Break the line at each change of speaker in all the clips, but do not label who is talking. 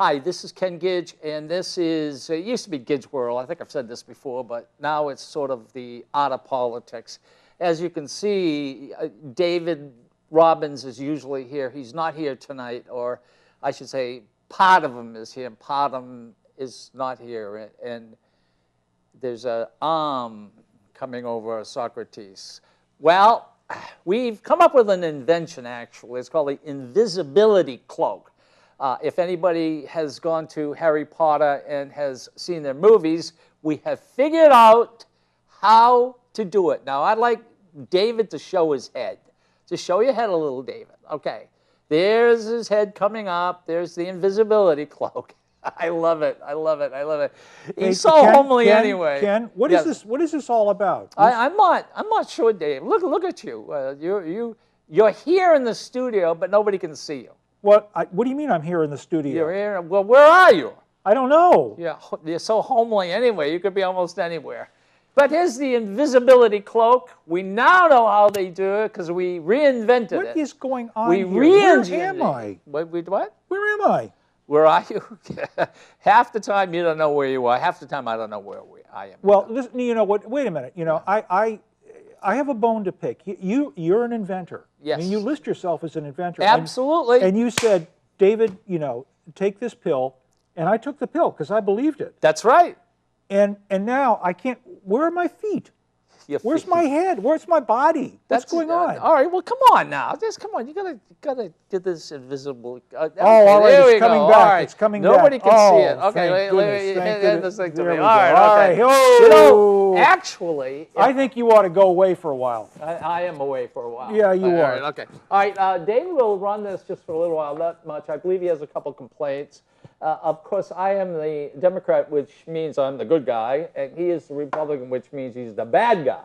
Hi, this is Ken Gidge, and this is, it used to be Gidge World. I think I've said this before, but now it's sort of the art of politics. As you can see, David Robbins is usually here. He's not here tonight, or I should say part of him is here, and part of him is not here. And there's an arm coming over Socrates. Well, we've come up with an invention, actually. It's called the invisibility cloak. If anybody has gone to Harry Potter and has seen their movies, we have figured out how to do it. Now, I'd like David to show his head. Just show your head a little, David. Okay. There's his head coming up. There's the invisibility cloak. I love it. I love it. I love it. He's so homely anyway.
Ken, what is this? What is this all about?
I'm not sure, Dave. Look at you. You're here in the studio, but nobody can see you.
What do you mean I'm here in the studio?
You're here. Well, where are you?
I don't know.
Yeah, you're so homely anyway. You could be almost anywhere. But here's the invisibility cloak. We now know how they do it because we reinvented it.
What is going on
we
here?
Where
am I?
What?
Where am I?
Where are you? Half the time you don't know where you are. Half the time I don't know where I am.
Well, you know what? Wait a minute. You know, I have a bone to pick. You're an inventor.
Yes.
I mean, you list yourself as an inventor.
Absolutely.
And you said, David, you know, take this pill, and I took the pill because I believed it.
That's right.
And now I can't. Where are my feet? Where's my head? Where's my body? What's going on?
All right, well, come on now. Just come on. You gotta get this invisible.
Okay, all right, it's coming back.
All right.
It's coming
Nobody
back.
can see it.
Okay,
let me hand this thing to me.
All
right, okay.
Oh.
You know, actually,
I think you ought to go away for a while.
I am away for a while.
Yeah, you are.
All right, okay. All right, David will run this just for a little while, not much. I believe he has a couple complaints. Of course, I am the Democrat, which means I'm the good guy, and he is the Republican, which means he's the bad guy.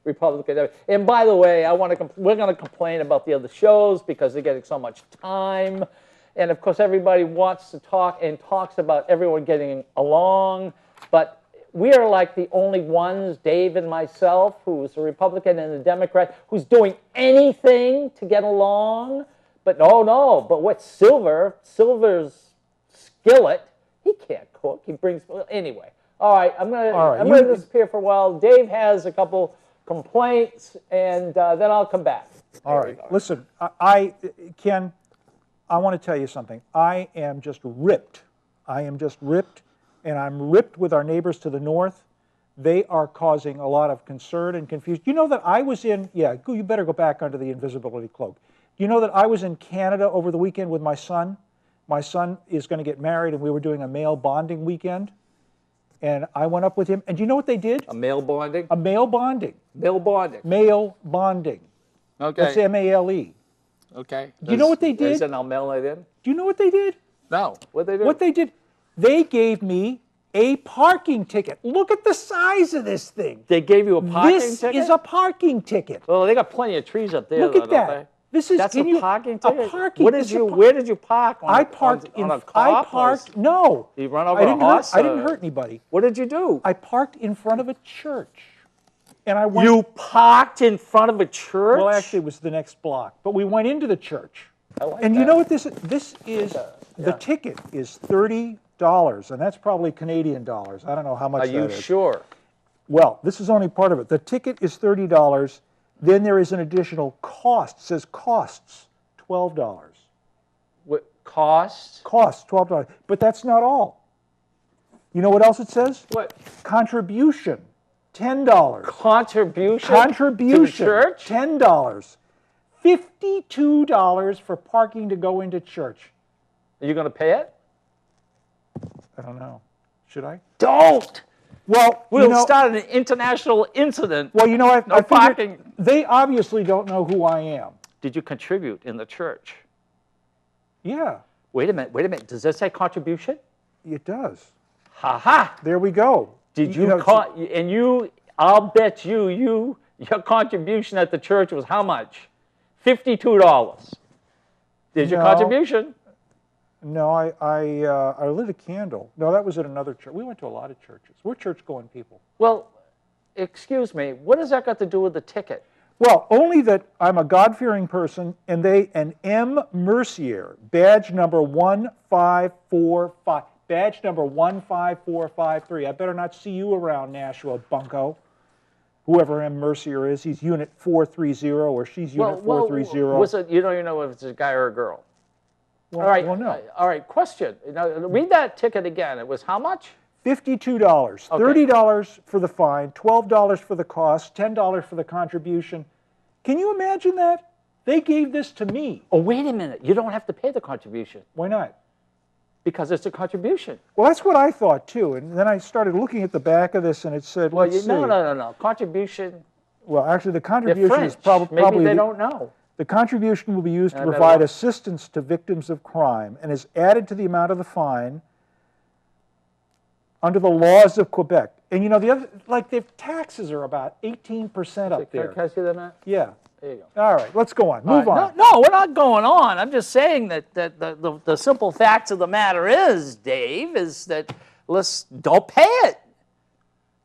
Republican. And by the way, we're going to complain about the other shows because they're getting so much time. And of course, everybody wants to talk and talks about everyone getting along. But we are like the only ones, Dave and myself, who's a Republican and a Democrat, who's doing anything to get along. But no. But what's Silver's skillet, he can't cook. He brings, anyway. All right, I'm going to disappear for a while. Dave has a couple complaints, and then I'll come back.
All right. Listen, Ken, I want to tell you something. I am just ripped. I am just ripped, and I'm ripped with our neighbors to the north. They are causing a lot of concern and confusion. You know that I was in, you better go back under the invisibility cloak. You know that I was in Canada over the weekend with my son? My son is going to get married, and we were doing a male bonding weekend. And I went up with him, and do you know what they did?
A male bonding?
A male bonding.
Male bonding.
Male bonding.
Okay.
That's M-A-L-E.
Okay.
Do you know what they did?
Is it now mail it in?
Do you know what they did?
No. What they did?
What they did? They gave me a parking ticket. Look at the size of this thing.
They gave you a parking ticket?
This is a parking ticket.
Well, they got plenty of trees up there.
Look at that. That's a parking ticket.
A parking. Where did you park?
I parked on a cop. No.
You run over a horse?
I didn't hurt anybody.
What did you do?
I parked in front of a church, and I went.
You parked in front of a church?
Well, actually, it was the next block, but we went into the church.
I like
and
that.
You know what this is? This is the ticket is $30, and that's probably Canadian dollars. I don't know how much that is.
Are you sure?
Well, this is only part of it. The ticket is $30. Then there is an additional cost. It says costs, $12.
What, costs?
Costs, $12. But that's not all. You know what else it says?
What?
Contribution, $10.
Contribution?
Contribution.
To the church?
$10. $52 for parking to go into church.
Are you going to pay it?
I don't know. Should I?
Don't!
Well,
we'll start an international incident.
Well, I
parking.
They obviously don't know who I am.
Did you contribute in the church?
Yeah.
Wait a minute. Does that say contribution?
It does.
Ha ha!
There we go.
Did I'll bet your contribution at the church was how much? $52. Did your contribution?
No, I lit a candle. No, that was at another church. We went to a lot of churches. We're church-going people.
Well, excuse me. What has that got to do with the ticket?
Well, only that I'm a God-fearing person, and an M. Mercier, badge number 1545. Badge number 15453. I better not see you around Nashua, bunko. Whoever M. Mercier is, he's Unit 430, or she's Unit 430.
Was it? You don't even know if it's a guy or a girl.
Well,
All right.
well, no.
All right. Question. Now, read that ticket again. It was how much?
$52.
Okay.
$30 for the fine, $12 for the cost, $10 for the contribution. Can you imagine that? They gave this to me.
Oh, wait a minute. You don't have to pay the contribution.
Why not?
Because it's a contribution.
Well, that's what I thought too. And then I started looking at the back of this, and it said,
Well,
let's see.
no. Contribution.
Well, actually, the
They're
contribution
French.
is probably
Maybe they don't know.
The contribution will be used to
And I better
provide
look.
assistance to victims of crime and is added to the amount of the fine under the laws of Quebec. And you know, the other, like, their taxes are about 18% up there.
Can I see that, Matt?
Yeah.
There you go.
All right, let's go on. Move on.
No, we're not going on. I'm just saying that the simple facts of the matter is, Dave, is that don't pay it.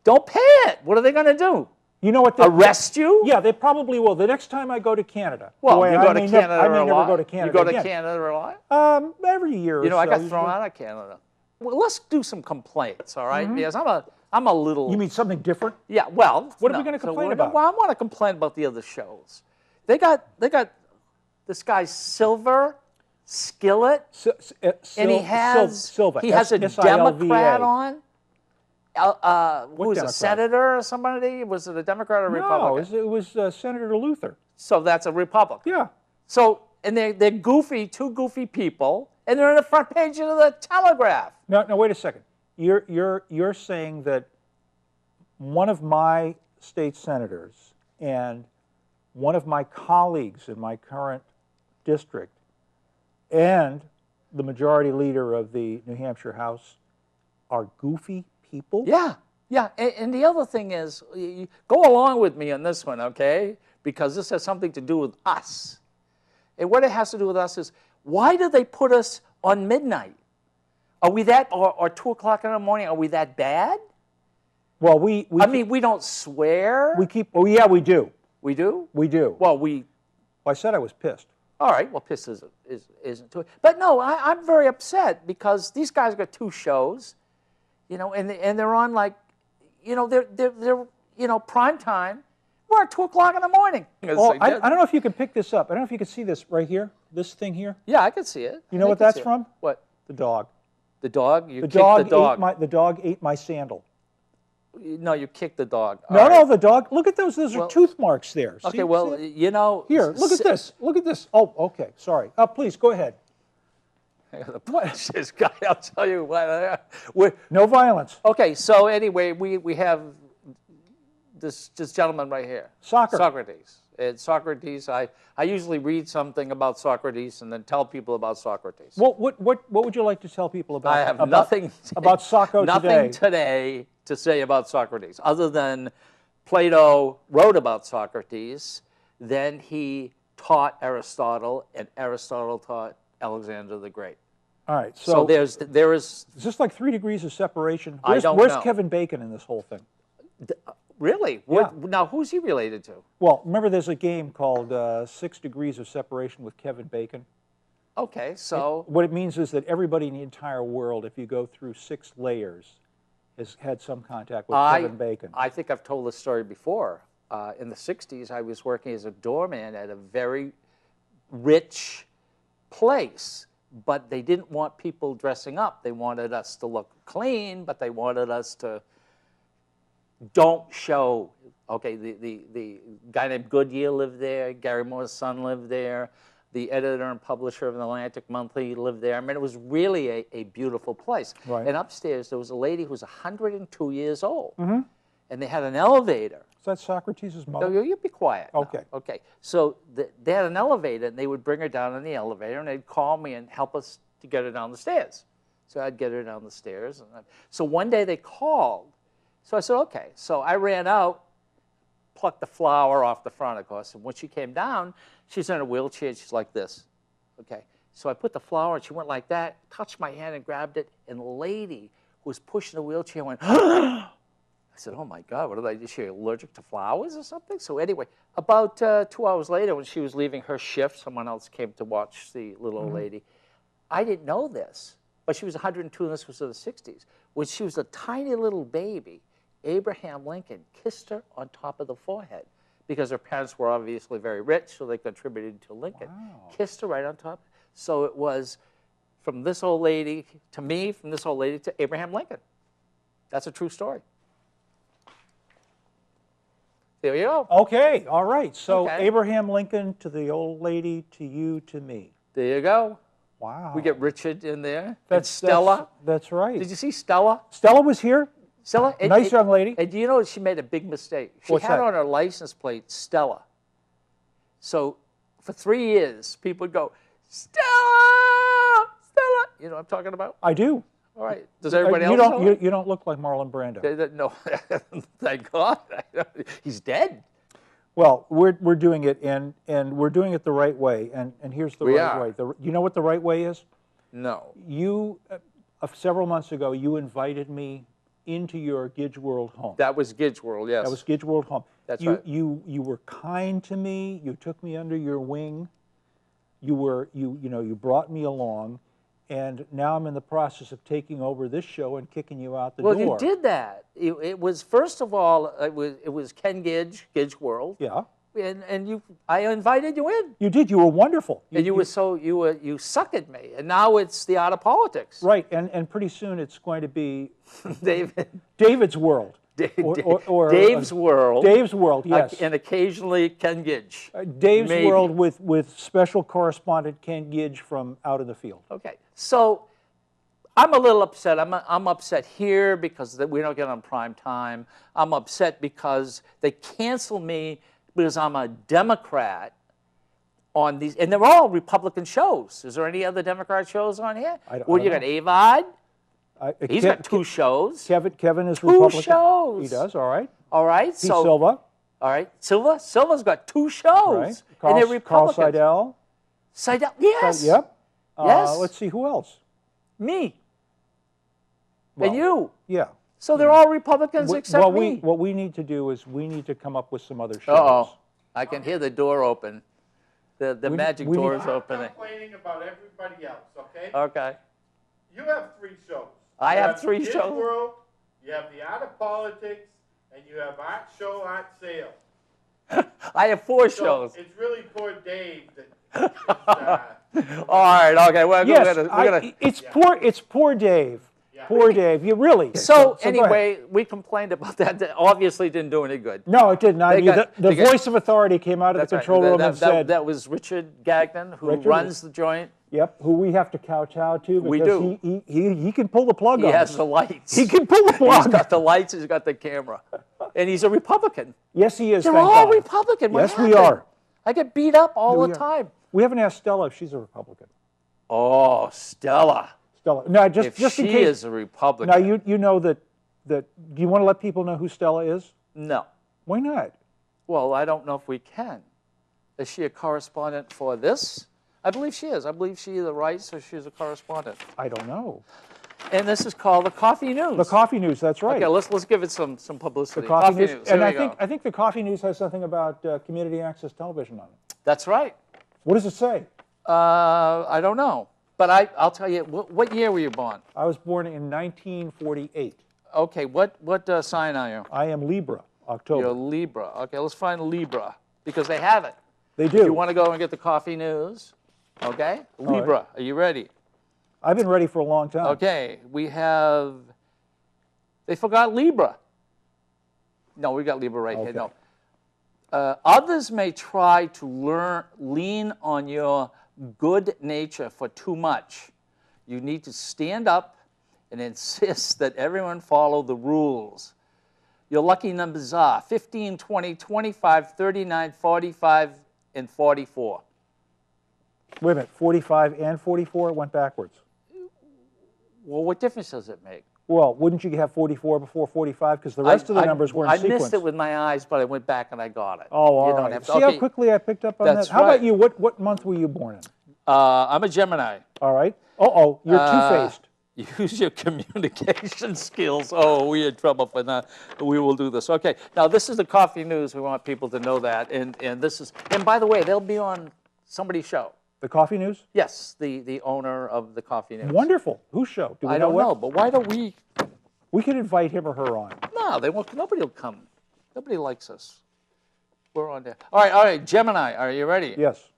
Don't pay it. What are they going to do?
You know what?
Arrest you?
Yeah, they probably will. The next time I go to Canada.
Well,
boy,
you go to Canada
I may
a
never
lot.
go to Canada
You go to
again.
Canada a lot?
Every year.
You know,
or
I got
so.
thrown out of Canada. Well, let's do some complaints, all right? Because I'm a little.
You mean something different?
Yeah. Well,
What are we gonna complain about?
Well, I want to complain about the other shows. They got this guy Silver Skillet, and he has
Silva.
he has a
S-I-L-V-A.
Democrat on. Who was a
Democrat?
senator or somebody? Was it a Democrat or a Republican?
No, it was Senator Luther.
So that's a Republican.
Yeah.
So and they're goofy, two goofy people, and they're on the front page of the Telegraph.
No, wait a second. You're saying that one of my state senators and one of my colleagues in my current district and the majority leader of the New Hampshire House are goofy people?
Yeah. And the other thing is, go along with me on this one, okay? Because this has something to do with us. And what it has to do with us is, why do they put us on midnight? Are we that, or 2 o'clock in the morning, are we that bad?
Well,
we don't swear.
We keep. Oh, yeah, we do.
We do?
We do.
Well,
I said I was pissed.
All right, well, piss isn't to it. But no, I'm very upset because these guys got 2 shows, you know, and they're on like, you know, they're prime time. We're at 2 o'clock in the morning.
Oh, I don't know if you can pick this up. I don't know if you can see this right here, this thing here.
Yeah, I can see it.
You know what that's from?
What?
The dog.
The dog? You kicked
dog
the dog.
The dog ate my sandal.
No, you kicked the dog.
No, the dog. Look at those. Those are tooth marks there.
Okay,
see,
well,
see
you know.
Here, look at this. Look at this. Oh, okay. Sorry. Please go ahead.
This guy, I'll tell you what.
No violence.
Okay, so anyway, we have this gentleman right here. Socrates. And Socrates, I usually read something about Socrates and then tell people about Socrates.
What would you like to tell people about?
I have nothing
about Socko
nothing today to say about Socrates, other than Plato wrote about Socrates, then he taught Aristotle, and Aristotle taught Alexander the Great.
All right,
so there is.
Is this like 3 degrees of separation?
I don't
Where's
know.
Kevin Bacon in this whole thing?
Really?
Yeah.
Now, who's he related to?
Well, remember there's a game called 6 Degrees of Separation with Kevin Bacon?
Okay, so.
What it means is that everybody in the entire world, if you go through 6 layers, has had some contact with Kevin Bacon.
I think I've told this story before. In the 60s, I was working as a doorman at a very rich place, but they didn't want people dressing up. They wanted us to look clean, but they wanted us to don't show. Okay, the guy named Goodyear lived there. Gary Moore's son lived there. The editor and publisher of the Atlantic Monthly lived there. I mean, it was really a beautiful place.
Right.
And upstairs, there was a lady who was 102 years old. Mm-hmm. And they had an elevator.
Is that Socrates' mother?
No, you be quiet.
Okay.
Now. Okay. So they had an elevator, and they would bring her down in the elevator, and they'd call me and help us to get her down the stairs. So I'd get her down the stairs. So one day they called. So I said, okay. So I ran out, plucked the flower off the front, of course, and when she came down, she's in a wheelchair. She's like this. Okay. So I put the flower, and she went like that, touched my hand and grabbed it, and the lady who was pushing the wheelchair went, and I said, oh my God, what did I do? Is she allergic to flowers or something? So anyway, about 2 hours later, when she was leaving her shift, someone else came to watch the little old lady. I didn't know this, but she was 102, and this was in the 60s. When she was a tiny little baby, Abraham Lincoln kissed her on top of the forehead because her parents were obviously very rich, so they contributed to Lincoln.
Wow.
Kissed her right on top. So it was from this old lady to me, from this old lady to Abraham Lincoln. That's a true story. There you go.
Okay, all right. So
Okay.
Abraham Lincoln to the old lady, to you, to me.
There you go.
Wow.
We get Richard in there. And
That's
Stella.
That's right.
Did you see Stella?
Stella was here.
Stella?
Nice young lady.
And do you know she made a big mistake? She
What's
had
that?
on her license plate Stella. So for 3 years, people would go, Stella! Stella! You know what I'm talking about?
I do.
All right. Does everybody
you
else
don't.
know it?
You don't look like Marlon Brando.
No, thank God. He's dead.
Well, we're doing it, and we're doing it the right way. And here's the
We
right
are.
way. You know what the right way is?
No.
You several months ago, you invited me into your Gidge World home.
That was Gidge World, yes.
That was Gidge World home.
That's
you,
right.
You were kind to me. You took me under your wing. You brought me along, and now I'm in the process of taking over this show and kicking you out the door.
Well, you did that. It was, first of all, it was Ken Gidge, Gidge World.
Yeah.
And I invited you in.
You did. You were wonderful.
And you suckered me. And now it's the art of politics.
Right, and pretty soon it's going to be
David's
World. Or
Dave's World.
Dave's World, yes.
And occasionally Ken Gidge.
Dave's
Maybe.
World with special correspondent Ken Gidge from out in the field.
Okay, so I'm a little upset. I'm upset here because we don't get on prime time. I'm upset because they cancel me because I'm a Democrat on these, and they're all Republican shows. Is there any other Democrat shows on here? Well, you got Avad. He's got 2 shows.
Kevin is
2
Republican.
shows.
He does, all right.
All right.
Pete Silva.
All right. Silva's got 2 shows.
Right.
And they're
Carl
Republicans.
Seidel.
Seidel, yes.
Yep.
Yes.
Let's see, who else?
Me.
Well,
And you.
Yeah.
So they're all Republicans except me.
What we need to do is we need to come up with some other shows.
Uh-oh. I can hear the door open. The magic door is opening.
Complaining about everybody else, okay?
Okay.
You have 3 shows.
I
You
have 3
Gidge
shows.
World, you have the Art of Politics, and you have Art Show, Art Sale.
I have 4
So
shows.
it's really poor Dave that.
All right. Okay. We're
Yes,
gonna.
it's poor Dave.
Yeah.
Poor Dave. You really.
So
go ahead.
anyway, we complained about that. That obviously didn't do any good.
No, it didn't. I
They
mean,
got-
the
they got-
voice of authority came out of the
That's right.
control room and said,
that was Richard Gagnon, who
Richard?
runs the joint.
"Yep, who we have to kowtow to because
We do.
he can pull the plug
He
on
has
us.
the lights.
He can pull the
He's
plug.
got the lights. He's got the camera, and he's a Republican.
Yes, he is.
They're
thank
all
God.
Republican. What
Yes, we
happened?
are.
I get beat up all
We
the
are.
time.
We haven't asked Stella if she's a Republican.
Oh, Stella.
Stella, no, just
If
in
she
case.
is a Republican.
Now you know that. Do you want to let people know who Stella is?
No.
Why not?
Well, I don't know if we can. Is she a correspondent for this? I believe she is. I believe she either writes or she's a correspondent.
I don't know.
And this is called the Coffee News.
The Coffee News. That's right.
Okay, let's give it some publicity.
The Coffee News.
News.
And
Here
I
we
think
go.
I think the Coffee News has something about community access television on it.
That's right.
What does it say?
I don't know, but I'll tell you. What year were you born?
I was born in 1948.
Okay, what sign are you?
I am Libra. October.
You're Libra. Okay, let's find Libra because they have it.
They
If
do.
you want to go and get the Coffee News, okay?
right.
Libra, are you ready?
I've been ready for a long time.
Okay, we have. They forgot Libra. No, we got Libra right here.
Okay.
No. Others may try to lean on your good nature for too much. You need to stand up and insist that everyone follow the rules. Your lucky numbers are 15, 20, 25, 39, 45, and 44.
Wait a minute. 45 and 44 went backwards.
Well, what difference does it make?
Well, wouldn't you have 44 before 45? Because the rest of the numbers were in sequence.
I missed it with my eyes, but I went back and I got it.
Oh, all
You don't
right.
have to-
See how
okay.
quickly I picked up on
That's
that? How
right.
about you? What month were you born in?
I'm a Gemini.
All right. Uh-oh, you're two-faced.
Use your communication skills. Oh, we had trouble for that. We will do this. Okay. Now, this is the coffee news. We want people to know that. And this is, and by the way, they'll be on somebody's show.
The coffee news?
Yes, the owner of the coffee news.
Wonderful. Whose show? Do we
I don't
what?
know, but why don't we?
We could invite him or her on.
No, they won't. Nobody will come. Nobody likes us. We're on there. All right. Gemini, are you ready?
Yes.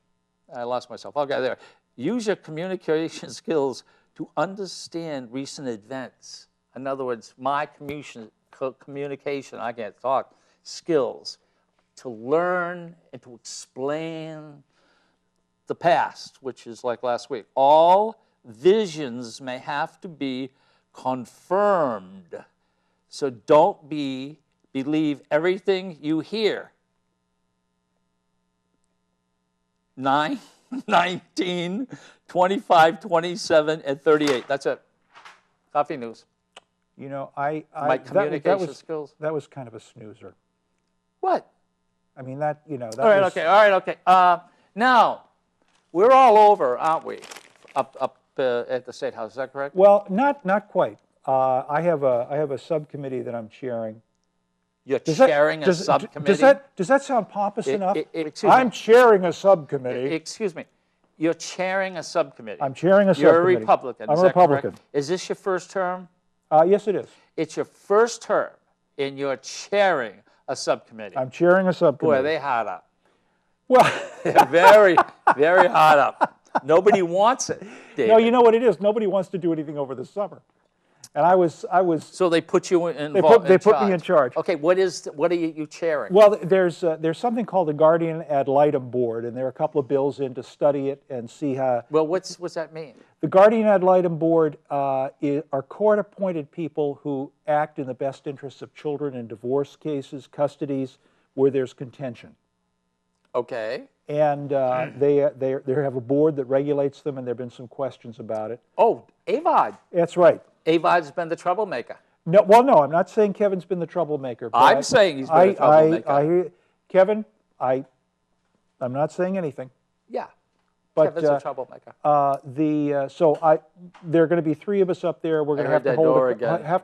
I lost myself. Okay, there. Use your communication skills to understand recent events. In other words, my communication, I can't talk, skills, to learn and to explain the past, which is like last week. All visions may have to be confirmed. So don't believe everything you hear. 9, 19, 25, 27, and 38. That's it. Coffee news.
You know,
My communication skills.
That was kind of a snoozer.
What?
I mean, that, you know, that
All right,
was...
okay. Now, we're all over, aren't we? Up at the State House, is that correct?
Well, not quite. I have a subcommittee that I'm chairing.
You're chairing a subcommittee?
Does that sound pompous enough?
Excuse me.
I'm chairing a subcommittee.
Excuse me. You're chairing a subcommittee.
I'm chairing a subcommittee.
You're a Republican.
I'm a Republican.
Correct? Is this your first term?
Yes, it is.
It's your first term, and you're chairing a subcommittee.
I'm chairing a subcommittee.
Boy, they hard up.
Well,
They're very, very hard up. Nobody wants it, David.
no, you know what it is. Nobody wants to do anything over the summer, and I was.
So they put you in.
They put me in charge.
Okay, what are you chairing?
Well, there's something called the Guardian Ad Litem Board, and there are a couple of bills in to study it and see how.
Well, what's that mean?
The Guardian Ad Litem Board are court-appointed people who act in the best interests of children in divorce cases, custodies, where there's contention.
Okay.
And they have a board that regulates them, and there have been some questions about it.
Oh, AVOD.
That's right.
AVOD's been the troublemaker.
No, well, no, I'm not saying Kevin's been the troublemaker. But
I'm saying he's been the troublemaker.
I hear, Kevin, I'm not saying anything.
Yeah.
But
Kevin's a troublemaker.
There are going to be 3 of us up there. We're going to have to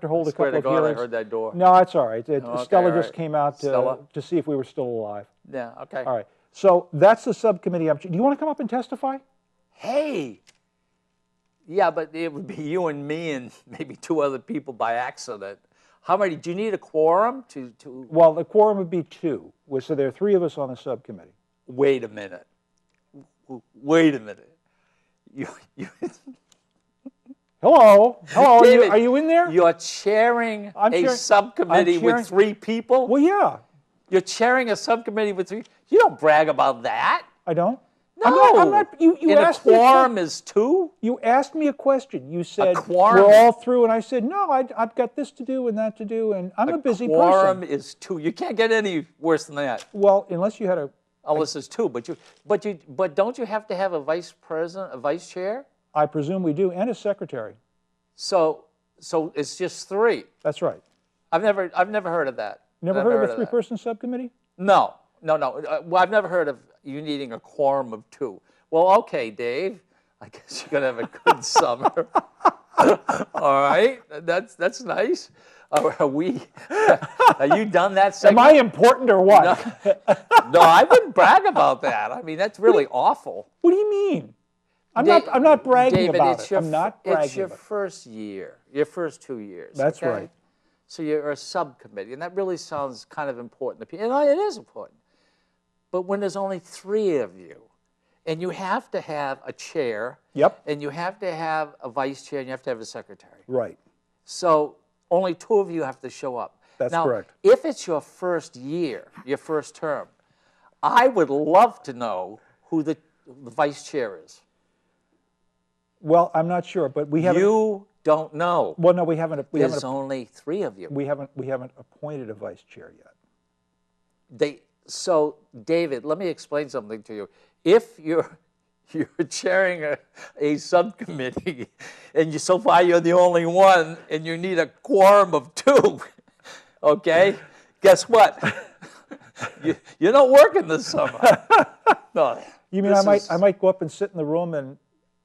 hold a couple of hearings.
I heard that door.
No, it's all right.
Okay,
Stella
all
just
right.
came out
Stella?
to see if we were still alive.
Yeah, okay.
All right. So that's the subcommittee. Do you want to come up and testify?
Hey. Yeah, but it would be you and me and maybe 2 other people by accident. How many? Do you need a quorum to?
Well, the quorum would be 2. So there are 3 of us on the subcommittee.
Wait a minute. Wait a minute. You
Hello.
David,
are you in there?
You're chairing subcommittee with 3 people?
Well, yeah.
You're chairing a subcommittee with 3. You don't brag about that.
I don't?
No.
I'm not. You
and
asked
a quorum is 2?
You asked me a question. You said,
quorum
we're all through, and I said, no, I've got this to do and that to do, and I'm a busy person.
A quorum is 2. You can't get any worse than that.
Well, unless you had a...
Unless it's 2, but don't you have to have a vice president, a vice chair?
I presume we do, and a secretary.
So it's just 3.
That's right.
I've never heard of that.
Never heard of a 3-person subcommittee?
No. Well, I've never heard of you needing a quorum of 2. Well, okay, Dave. I guess you're gonna have a good summer. All right, that's nice. Are you done that segment?
Am I important or what?
No, I wouldn't brag about that. I mean, that's really awful.
What do you mean? I'm not bragging
David,
about it. I'm not bragging
It's your
about it.
first year, your first 2 years.
That's
okay?
right.
So you're a subcommittee, and that really sounds kind of important to people. And it is important. But when there's only 3 of you, and you have to have a chair,
Yep.
and you have to have a vice chair, and you have to have a secretary.
Right.
So only 2 of you have to show up.
That's
now,
correct.
If it's your first year, your first term, I would love to know who the vice chair is.
Well, I'm not sure, but we haven't...
You don't know.
Well, no, we haven't...
There's only 3 of you.
We haven't appointed a vice chair yet.
So, David, let me explain something to you. If you're chairing a subcommittee, and so far you're the only one, and you need a quorum of 2, okay? Guess what? You're not working this summer. No,
You mean I might go up and sit in the room and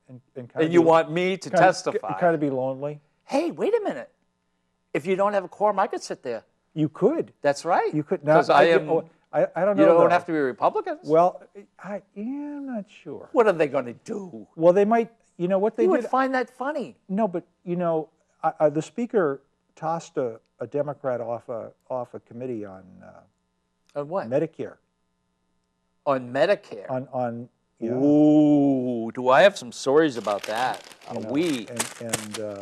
and kind
And you want me to testify.
Kind of be lonely.
Hey, wait a minute. If you don't have a quorum, I could sit there.
You could.
That's right.
You could.
Because I am.
I don't know.
You don't
though.
have to be Republicans.
Well, I'm not sure.
What are they going to do?
Well, they might. You know what they
You
did?
would find that funny.
No, but the speaker tossed a Democrat off a committee on
what?
Medicare.
On Medicare.
On yeah.
Ooh, do I have some stories about that?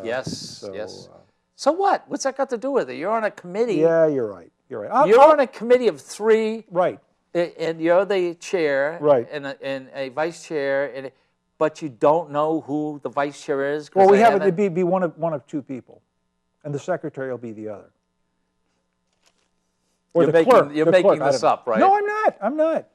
Yes.
Yes. So what? What's that got to do with it? You're on a committee.
Yeah, you're right. You're right.
You're on a committee of 3.
Right.
And you're the chair.
Right.
And a vice chair. But you don't know who the vice chair is.
Well, we have it. It'd be one of 2 people, and the secretary will be the other. Or the clerk.
You're making this up, right?
No, I'm not. I'm not.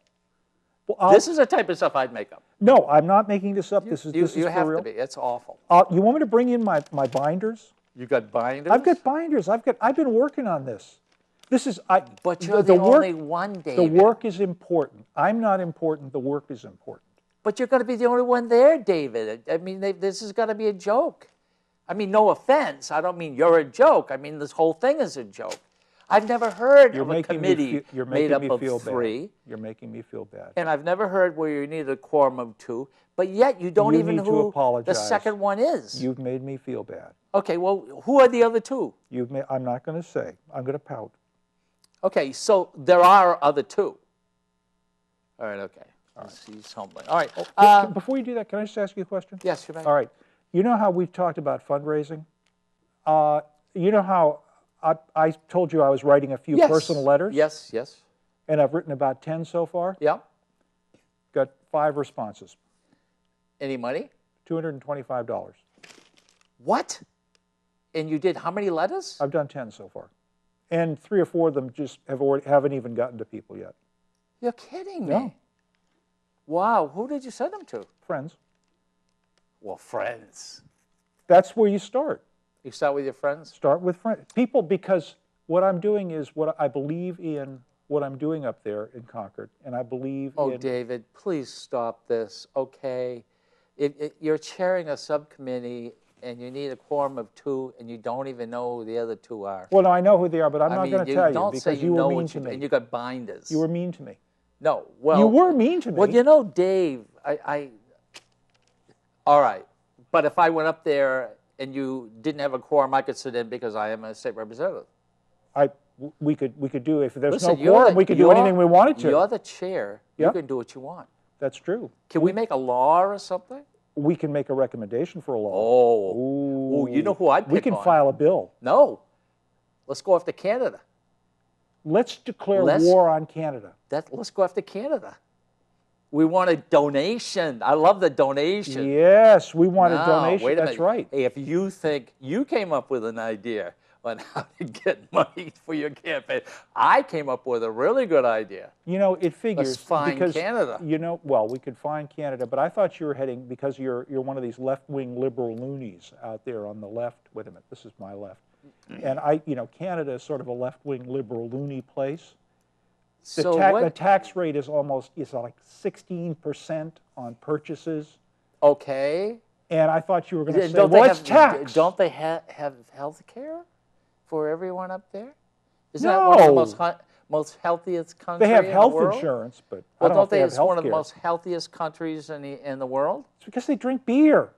Well,
this is the type of stuff I'd make up.
No, I'm not making this up. This is
you
for
have
real.
to be. It's awful.
You want me to bring in my binders?
You got binders?
I've got binders. I've been working on this. This is
But you're the only one, David.
The work is important. I'm not important. The work is important.
But you're going to be the only one there, David. I mean, this is going to be a joke. I mean, no offense. I don't mean you're a joke. I mean, this whole thing is a joke. I've never heard of a committee made up of 3.
You're making me feel bad.
And I've never heard where you need a quorum of 2. But yet you don't even know who the second one is.
You've made me feel bad.
Okay, well, who are the other 2?
I'm not going to say. I'm going to pout.
Okay, so there are other 2. All right, okay. He's humbling. All right.
Before you do that, can I just ask you a question?
Yes, you may.
All right. You know how we've talked about fundraising? You know how I told you I was writing a few personal letters?
Yes, yes.
And I've written about 10 so far?
Yeah.
Got 5 responses.
Any money?
$225.
What? And you did how many letters?
I've done 10 so far. And 3 or 4 of them just haven't even gotten to people yet.
You're kidding me.
No.
Wow. Who did you send them to?
Friends.
Well, friends.
That's where you start.
You start with your friends?
Start with friends. People, because what I'm doing is what I believe in what I'm doing up there in Concord, and I believe in...
Oh, David, please stop this, okay? You're chairing a subcommittee, and you need a quorum of 2, and you don't even know who the other 2 are.
Well, no, I know who they are, but I'm not going to tell you because you were mean to me.
And you got binders.
You were mean to me.
No, well...
You were mean to me.
Well, you know, Dave, all right, but if I went up there and you didn't have a quorum, I could sit in because I am a state representative.
We could do, if there's
Listen,
no quorum, we could do anything we wanted to.
You're the chair.
Yep.
You can do what you want.
That's true.
Can we make a law or something?
We can make a recommendation for a law.
Oh, you know who I'd pick
We can
on.
file a bill.
No. Let's go after Canada.
Let's declare war on Canada.
Let's go after Canada. We want a donation. I love the donation.
Yes, we want a donation.
Wait a
That's
minute.
right.
Hey, if you think you came up with an idea on how to get money for your campaign, I came up with a really good idea.
You know, it figures
Let's find
because
Canada.
You know, well, we could find Canada, but I thought you were heading because you're one of these left-wing liberal loonies out there on the left. Wait a minute, this is my left, and Canada is sort of a left-wing liberal loony place. The tax rate is like 16% on purchases.
Okay.
And I thought you were going to say, well, it's tax.
Don't they have health care for everyone up there? Isn't that one of the most healthiest countries
They have
in
health
the world?
insurance, but
Well,
I don't know if they have
it's one of the
healthcare.
most healthiest countries in the world?
It's because they drink beer.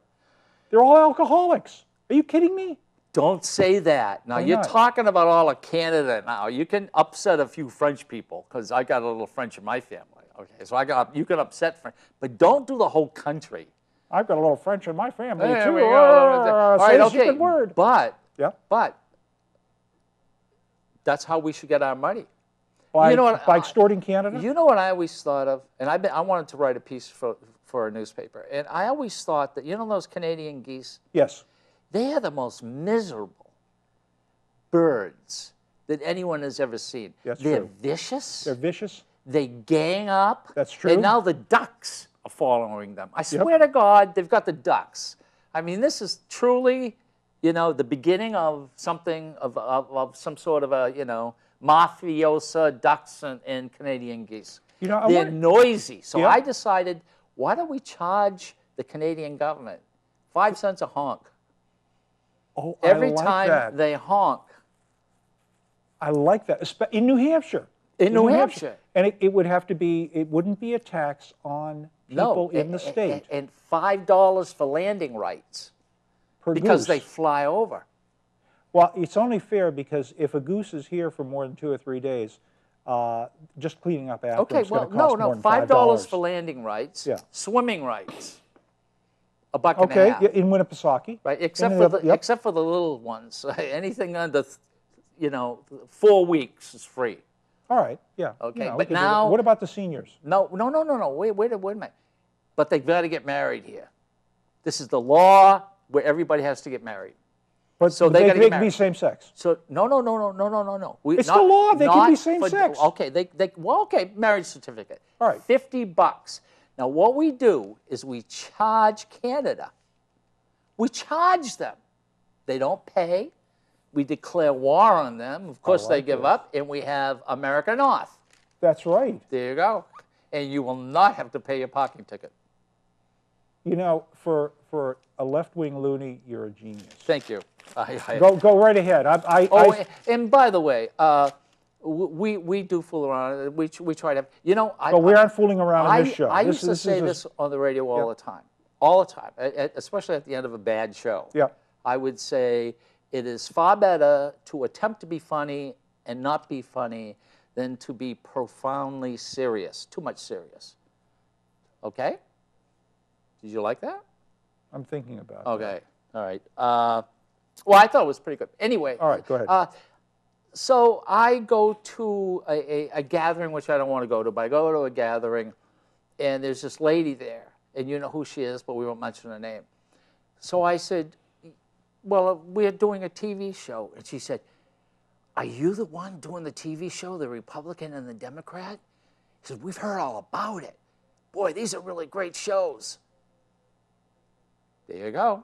They're all alcoholics. Are you kidding me?
Don't say that. Now, you're talking about all of Canada now. You can upset a few French people, because I got a little French in my family. Okay, so you can upset French, but don't do the whole country.
I've got a little French in my family,
There
too.
we go. All right, okay.
Good word.
But
Yeah.
that's how we should get our money.
By,
you know what,
by extorting Canada?
You know what I always thought of? And I wanted to write a piece for a newspaper. And I always thought that, those Canadian geese?
Yes.
They are the most miserable birds that anyone has ever seen. They're vicious.
They're vicious.
They gang up.
That's true.
And now the ducks are following them. I swear to God, they've got the ducks. I mean, this is truly, the beginning of something, of some sort of a, mafiosa ducks and Canadian geese. They're noisy. So I decided, why don't we charge the Canadian government. 5 cents a honk.
Oh,
Every
I like
time
that.
they honk.
I like that. In New Hampshire.
In New Hampshire.
And it would have to be, it wouldn't be a tax on people in the state.
And $5 for landing rights.
Per
Because
goose.
they fly over.
Well, it's only fair because if a goose is here for more than 2 or 3 days, just cleaning up after
Okay,
it's
well,
going to cost
no,
more than
$5 for landing rights.
Yeah.
Swimming rights. $1.50.
Okay, in Winnipesaukee.
Right, except for the little ones. Anything under, 4 weeks is free.
All right, yeah.
Okay, but now
what about the seniors?
No. Wait a minute. But they've got to get married here. This is the law where everybody has to get married.
But
so
they
can
be same sex.
So no.
It's the law. They can be same sex.
Okay, okay, marriage certificate.
All right.
$50. Now what we do is we charge Canada. We charge them. They don't pay. We declare war on them. Of course, they give up, and we have America North.
That's right.
There you go. And you will not have to pay your parking ticket.
For a left-wing loony, you're a genius.
Thank you.
Go right ahead.
And by the way, we do fool around. We try to.
But we aren't fooling around on this show.
I used to say this on the radio all the time. All the time, especially at the end of a bad show.
Yeah.
I would say it is far better to attempt to be funny and not be funny than to be profoundly serious, too much serious. Okay? Did you like that?
I'm thinking about it.
Okay. All right. Well, I thought it was pretty good. Anyway.
All right, go ahead.
So I go to a gathering, which I don't want to go to, but I go to a gathering, and there's this lady there, and you know who she is, but we won't mention her name. So I said, well, we're doing a TV show. And she said, are you the one doing the TV show, the Republican and the Democrat? He said, we've heard all about it. Boy, these are really great shows. There you go.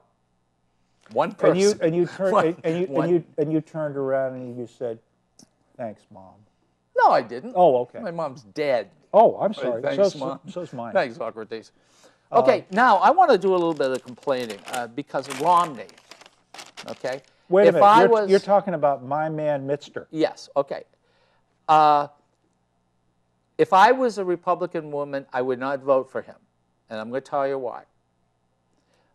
One person.
And you turned around and you said, thanks, Mom.
No, I didn't.
Oh, okay.
My mom's dead.
Oh, I'm sorry.
Thanks, Mom.
So's mine.
Thanks, Socrates. Okay, now I want to do a little bit of complaining because of Romney. Okay?
Wait a minute. You're talking about my man, Mister.
Yes, okay. If I was a Republican woman, I would not vote for him. And I'm going to tell you why.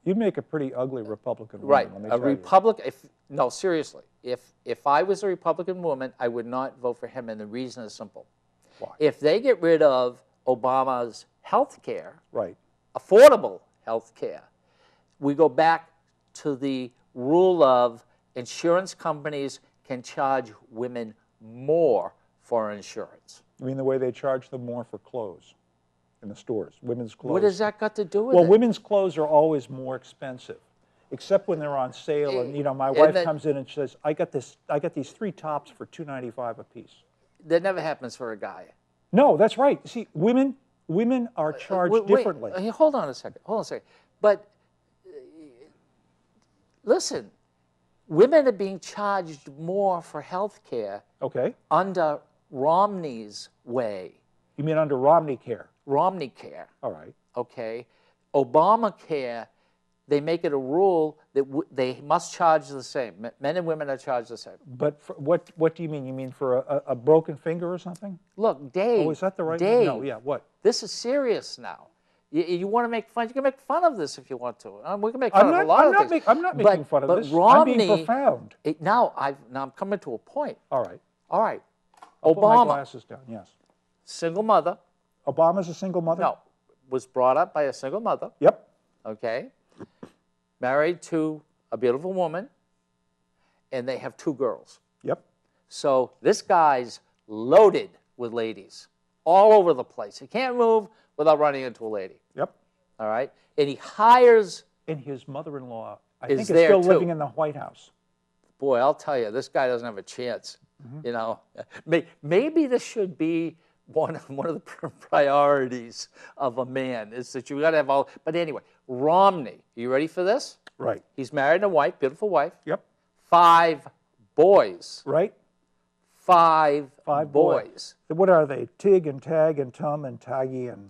You make a pretty ugly Republican woman.
Right.
Let me
A
tell you.
Republican, no, seriously. If I was a Republican woman, I would not vote for him, and the reason is simple.
Why?
If they get rid of Obama's health care,
Right.
affordable health care, we go back to the rule of insurance companies can charge women more for insurance.
You mean the way they charge them more for clothes in the stores, women's clothes?
What has that got to do with
Well,
it?
women's clothes are always more expensive, except when they're on sale. And my wife comes in and says, "I got these 3 tops for $2.95 a piece."
That never happens for a guy.
No, that's right. See, women are charged differently.
Hold on a second. But listen, women are being charged more for health care
Okay.
under Romney's way.
You mean under Romney care?
Romney care.
All right.
Okay. Obamacare, they make it a rule that they must charge the same. Men and women are charged the same.
But what do you mean? You mean for a broken finger or something?
Look, Dave.
Oh, is that the right?
Dave,
No, yeah. What?
This is serious now. You want to make fun? You can make fun of this if you want to. We can make fun of a lot of things.
I'm not making fun of this.
Romney,
I'm being profound.
Now I'm coming to a point.
All right.
All right.
I'll
Obama.
put my glasses down. Yes.
Single mother.
Obama's a single mother?
No, was brought up by a single mother.
Yep.
Okay. Married to a beautiful woman, and they have 2 girls.
Yep.
So this guy's loaded with ladies all over the place. He can't move without running into a lady.
Yep.
All right. And he hires.
And his mother-in-law, I
Is
think, is
there
still
too.
living in the White House.
Boy, I'll tell you, this guy doesn't have a chance. Maybe this should be one of the priorities of a man is that you got to have all. But anyway, Romney, you ready for this?
Right.
He's married a wife, beautiful wife.
Yep.
5 boys.
Right.
5
5
boys.
What are they? Tig and Tag and Tum and Taggy and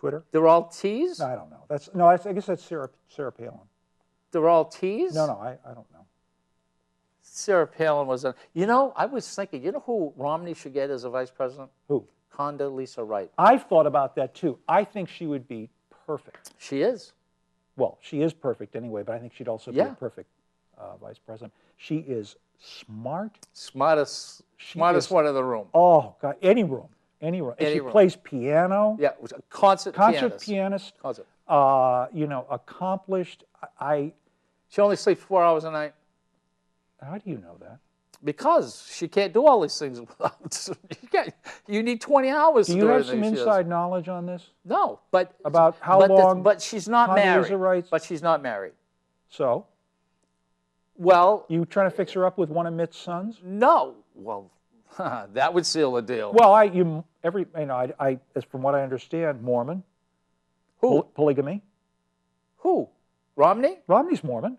Twitter?
They're all T's?
No, I don't know. I guess that's Sarah Palin.
They're all T's?
No, I don't know.
Sarah Palin was a. You know, I was thinking, you know who Romney should get as a vice president?
Who?
Condoleezza Rice.
I've thought about that too. I think she would be perfect.
She is.
Well, she is perfect anyway, but I think she'd also be a perfect vice president. She is smart.
Smartest one in the room.
Oh, God, any room. And she plays piano.
Yeah, was a concert
pianist.
Concert.
Accomplished.
She only sleeps 4 hours a night.
How do you know that?
Because she can't do all these things without. You need 20 hours.
Do you have some inside knowledge on this?
No, but
about how long?
But she's not married.
Rights?
But she's not married.
So?
Well,
you trying to fix her up with one of Mitt's sons?
No. Well, that would seal the deal.
Well, as from what I understand, Mormon.
Who?
Polygamy.
Who? Romney?
Romney's Mormon.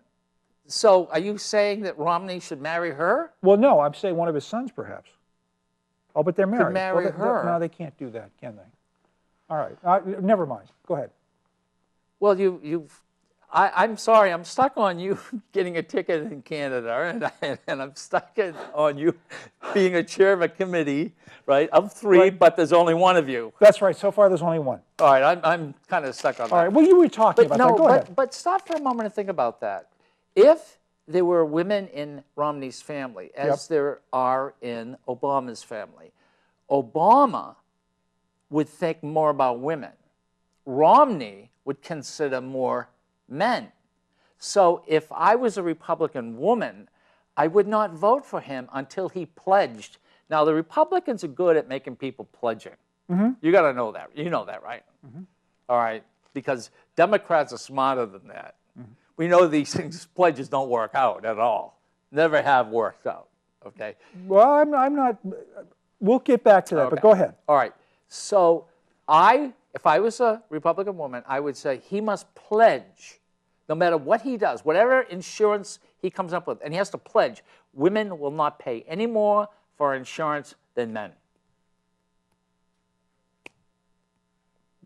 So are you saying that Romney should marry her?
Well, no, I'm saying one of his sons, perhaps. Oh, but they're married.
Could marry her.
No, they can't do that, can they? All right, never mind. Go ahead.
Well, I'm sorry, I'm stuck on you getting a ticket in Canada, and I'm stuck on you being a chair of a committee, right, of three, right. But there's only one of you.
That's right. So far, there's only one.
All right, I'm kind of stuck on that.
All right, well, you were talking about that. Go ahead.
But stop for a moment and think about that. If there were women in Romney's family, as there are in Obama's family, Obama would think more about women. Romney would consider more men. So if I was a Republican woman, I would not vote for him until he pledged. Now, the Republicans are good at making people pledging. Mm-hmm. You got to know that. You know that, right? Mm-hmm. All right, because Democrats are smarter than that. Mm-hmm. We know these things, pledges don't work out at all. Never have worked out, okay?
Well, I'm not, we'll get back to that, but go ahead.
All right, so if I was a Republican woman, I would say he must pledge, no matter what he does, whatever insurance he comes up with, and he has to pledge, women will not pay any more for insurance than men.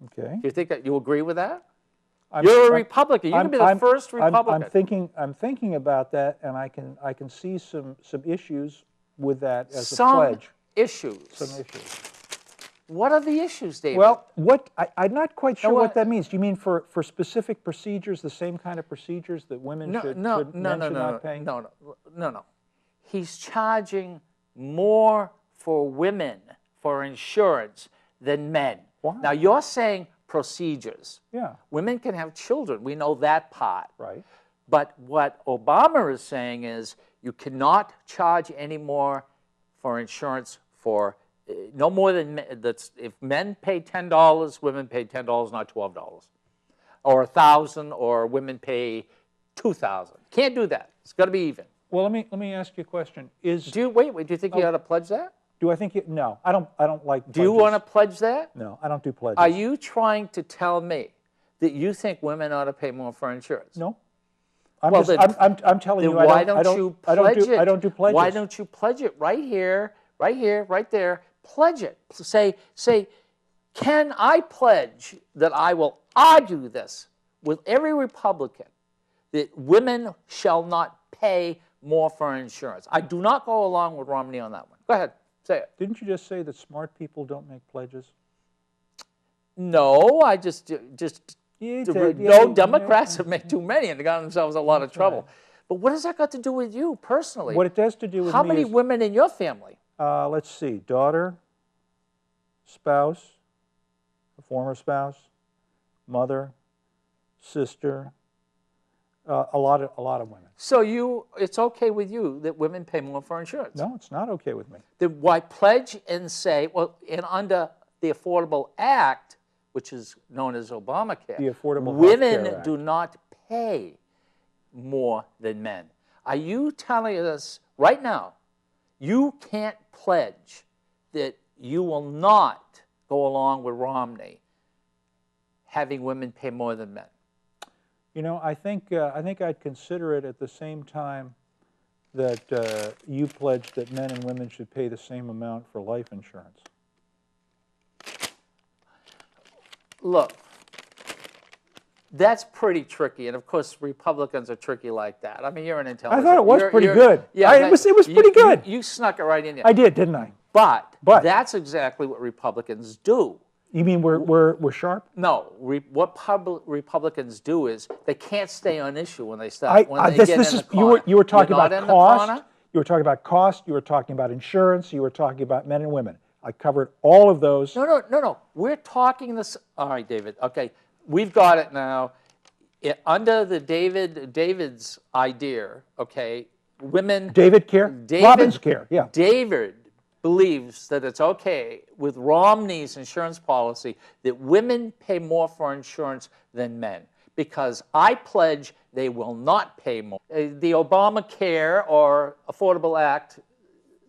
Okay.
Do you think that you agree with that? You're a Republican. You can be the first Republican.
I'm thinking about that, and I can see some issues with that as a pledge.
Some issues. What are the issues, David?
Well, I'm not quite sure what that means. Do you mean for specific procedures, the same kind of procedures that women should not pay?
No. He's charging more for women for insurance than men.
Why?
Now, you're saying procedures.
Yeah.
Women can have children. We know that part.
Right.
But what Obama is saying is you cannot charge any more for insurance for no more than if men pay $10, women pay $10, not $12, or $1,000, or women pay $2,000. Can't do that. It's got to be even.
Well, let me ask you a question. Do
you think you ought to pledge that?
Do I think no? I don't like pledges.
Do you want to pledge that?
No, I don't do pledges.
Are you trying to tell me that you think women ought to pay more for insurance?
No. I'm telling you, I don't do pledges.
Why don't you pledge it right here, right there? Pledge it. Say, can I pledge that I will argue this with every Republican that women shall not pay more for insurance? I do not go along with Romney on that one. Go ahead. Say it.
Didn't you just say that smart people don't make pledges?
No, I just no, Democrats have made too many and they got themselves a lot of trouble. Right. But what has that got to do with you personally?
What it does to do with
How many women in your family?
Let's see, daughter, spouse, a former spouse, mother, sister, a lot of women.
So it's okay with you that women pay more for insurance?
No, it's not okay with me.
Then why pledge and say, well, and under the Affordable Act, which is known as Obamacare,
the Affordable
women
Health Care Act.
do not pay more than men. Are you telling us right now you can't pledge that you will not go along with Romney having women pay more than men?
You know, I think I'd consider it at the same time that you pledged that men and women should pay the same amount for life insurance.
Look, That's pretty tricky, and of course Republicans are tricky like that. I mean, you're an intelligent.
I thought it was pretty good.
Yeah,
it was pretty good.
You snuck it right in there.
I did, didn't I?
But
But-
that's exactly what Republicans do.
You mean we're sharp?
No, what Republicans do is they can't stay on issue when they start. When they get in the corner.
You were talking
You're
about
not in the
cost.
corner?
You were talking about cost. You were talking about insurance. You were talking about men and women. I covered all of those.
No. We're talking this. All right, David. Okay, we've got it now. Under the David's idea, okay, women.
David care. Robbins care. Yeah.
David believes that it's okay with Romney's insurance policy that women pay more for insurance than men, because I pledge they will not pay more. The Obamacare or Affordable Act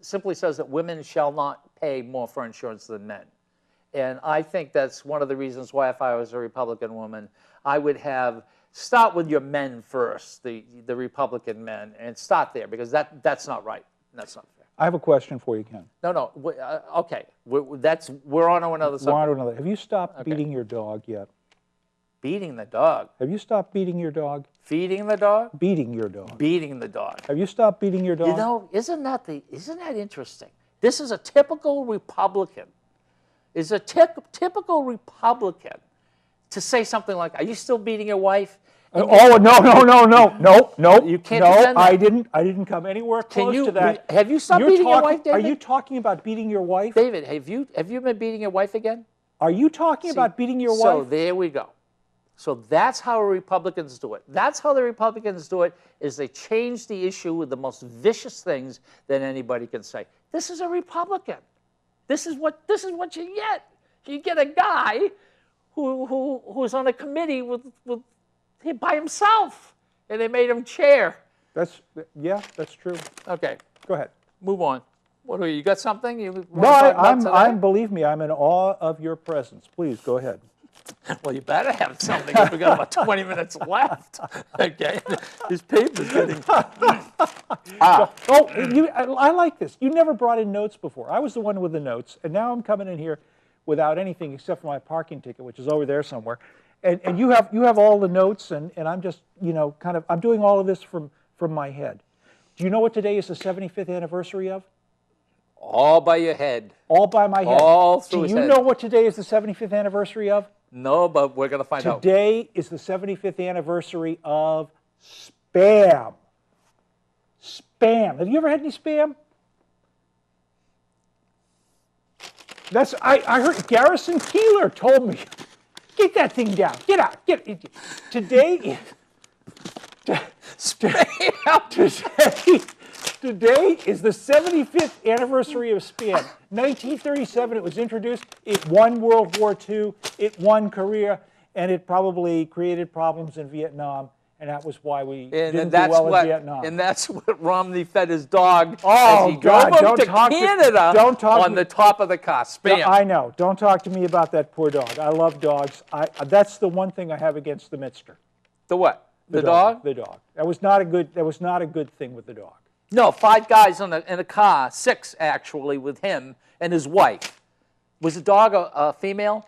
simply says that women shall not pay more for insurance than men. And I think that's one of the reasons why, if I was a Republican woman, I would start with your men first, the Republican men, and start there, because that's not right. That's not fair.
I have a question for you, Ken.
No. Okay. We're on to another subject.
Have you stopped beating your dog yet?
Beating the dog.
Have you stopped beating your dog?
Feeding the dog.
Beating your dog.
Beating the dog.
Have you stopped beating your dog?
You know, isn't that interesting? This is a typical Republican. Is a typical Republican to say something like, "Are you still beating your wife?"
No. You
can't defend that.
I didn't come anywhere close to that.
Have you stopped beating your wife, David?
Are you talking about beating your wife?
David, have you been beating your wife again?
Are you talking about beating your wife?
So there we go. So that's how Republicans do it. That's how the Republicans do it, is they change the issue with the most vicious things that anybody can say. This is a Republican. This is what you get. You get a guy who's on a committee with by himself, and they made him chair.
That's true.
Okay,
Go ahead.
move on. What you got something?
Believe me, I'm in awe of your presence. Please go ahead.
Well, you better have something. We got about 20 minutes left. Okay, this paper's getting.
I like this. You never brought in notes before. I was the one with the notes, and now I'm coming in here without anything except for my parking ticket, which is over there somewhere. And you have all the notes, and I'm just I'm doing all of this from my head. Do you know what today is the 75th anniversary of?
All by your head.
All by my head.
All through his head.
Do you know what today is the 75th anniversary of?
No, but we're going to find out.
Today is the 75th anniversary of Spam. Spam. Have you ever had any Spam? I heard Garrison Keillor told me. Get that thing down. Get out. Today is the 75th anniversary of Spam. 1937, it was introduced. It won World War II. It won Korea, and it probably created problems in Vietnam, and that was why we didn't do well in Vietnam.
And that's what Romney fed his dog
Oh,
as he
God,
drove him
don't
to
talk to-
Canada
don't talk
on
to-
the top of the car. Spam.
I know. Don't talk to me about that poor dog. I love dogs. That's the one thing I have against the Mitster.
The what? The dog?
The dog. That was not a good thing with the dog.
No, 5 guys in a car, 6 actually, with him and his wife. Was the dog a female?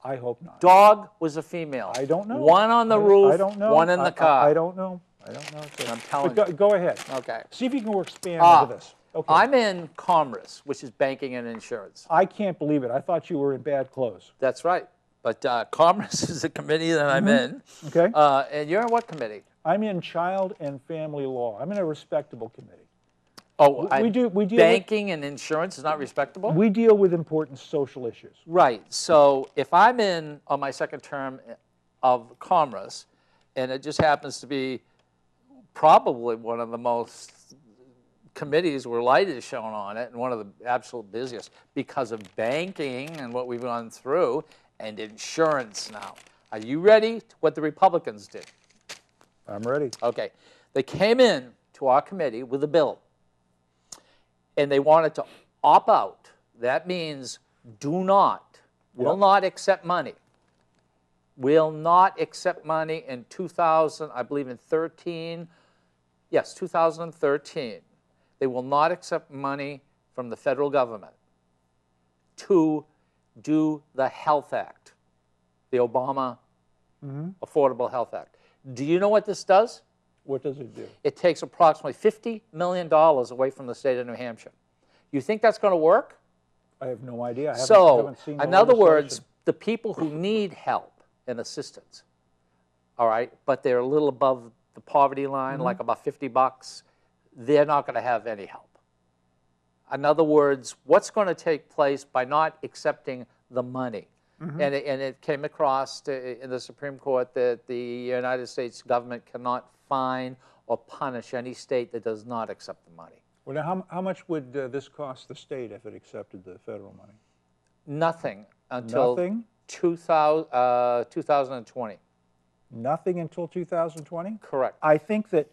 I hope not.
Dog was a female.
I don't know.
One on the roof,
I don't know.
one in the car.
I don't know.
I'm telling you.
Go ahead.
Okay.
See if you can work Spam into this. Okay.
I'm in Commerce, which is banking and insurance.
I can't believe it. I thought you were in bad clothes.
That's right. But Commerce is the committee that I'm in.
Okay.
And you're in what committee?
I'm in Child and Family Law. I'm in a respectable committee.
Oh,
we deal with
banking and insurance is not respectable?
We deal with important social issues.
Right. So if I'm on my second term of Commerce, and it just happens to be probably one of the most committees where light is shown on it, and one of the absolute busiest, because of banking and what we've gone through, and insurance now. Are you ready to what the Republicans did?
I'm ready.
Okay. They came in to our committee with a bill, and they wanted to opt out. That means will not accept money. Will not accept money in 2013. Yes, 2013. They will not accept money from the federal government to do the Health Act, the Obama Affordable Health Act. Do you know what this does?
What does it do?
It takes approximately $50 million away from the state of New Hampshire. You think that's going to work?
I have no idea. I
So,
haven't seen the
in other words,
legislation.
the people who need help and assistance, all right, but they're a little above the poverty line, like about $50, they're not going to have any help. In other words, what's going to take place by not accepting the money? And it came across in the Supreme Court that the United States government cannot fine or punish any state that does not accept the money.
Well, now, how much would this cost the state if it accepted the federal money?
Nothing until
Nothing?
2020.
Nothing until 2020?
Correct.
I think that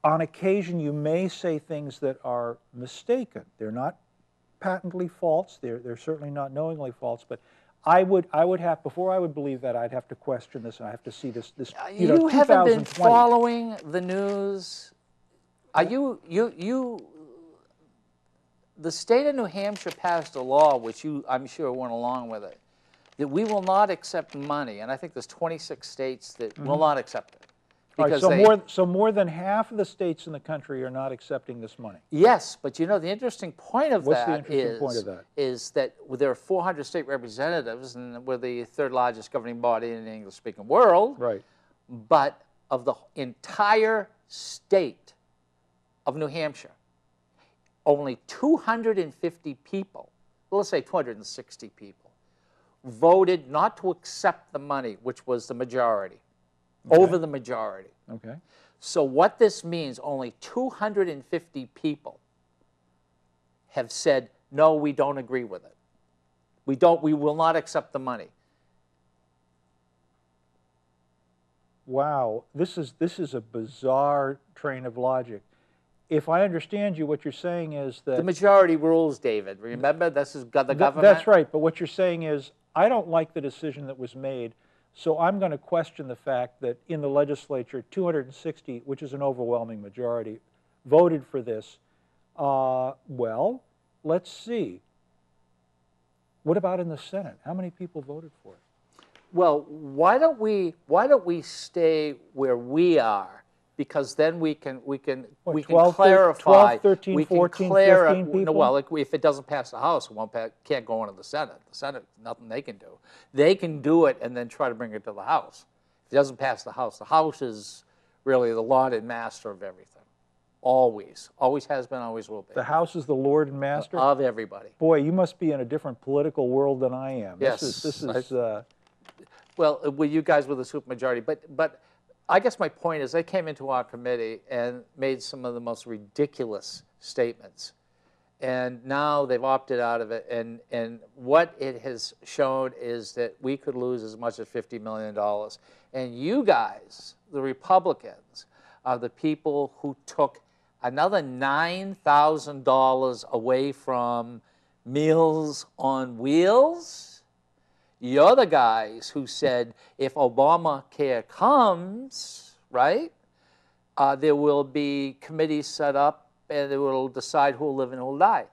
on occasion you may say things that are mistaken. They're not patently false. They're certainly not knowingly false. But I would have, before I would believe that, I'd have to question this and I have to see this. You know,
haven't been
2020.
following the news. Are the state of New Hampshire passed a law, which I'm sure went along with it, that we will not accept money, and I think there's 26 states that will not accept it.
All right,
Because
so more than half of the states in the country are not accepting this money.
yes, but you know, the interesting point of
What's the
that
interesting point of that?
is that there are 400 state representatives, and we're the third largest governing body in the English-speaking world.
Right.
But of the entire state of New Hampshire, only 250 people, well, let's say 260 people, voted not to accept the money, which was the majority, over the majority.
Okay.
So what this means, only 250 people have said, no, we don't agree with it. We will not accept the money.
Wow, this is a bizarre train of logic. If I understand you, what you're saying is that
The majority rules, David. Remember, this is the government.
That's right, but what you're saying is, I don't like the decision that was made, so I'm going to question the fact that in the legislature, 260, which is an overwhelming majority, voted for this. Well, let's see. What about in the Senate? How many people voted for it?
Well, why don't we stay where we are? Because then we can
12,
clarify.
12, 13,
we can
14,
clarify.
15 people?
No, well, if it doesn't pass the House, it can't go into the Senate. The Senate, nothing they can do. They can do it and then try to bring it to the House. If it doesn't pass the House is really the Lord and Master of everything. Always has been, always will be.
The House is the Lord and Master?
Of everybody.
Boy, you must be in a different political world than I am.
Yes.
This is
Well, you guys were the supermajority, but I guess my point is they came into our committee and made some of the most ridiculous statements. And now they've opted out of it. And what it has shown is that we could lose as much as $50 million. And you guys, the Republicans, are the people who took another $9,000 away from Meals on Wheels. You're the guys who said if Obamacare comes, right, there will be committees set up and they will decide who will live and who will die.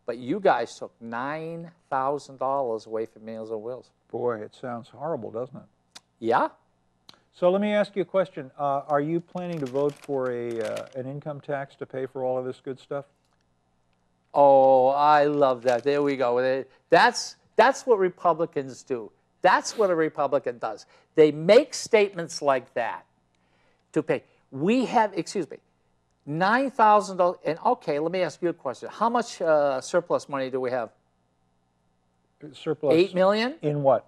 But you guys took $9,000 away from Meals on Wheels.
boy, it sounds horrible, doesn't it?
Yeah.
So let me ask you a question. Are you planning to vote for an income tax to pay for all of this good stuff?
Oh, I love that. There we go. That's what Republicans do. That's what a Republican does. They make statements like that to pay. We have, excuse me, $9,000. And okay, let me ask you a question. How much surplus money do we have?
Surplus.
$8 million?
In what?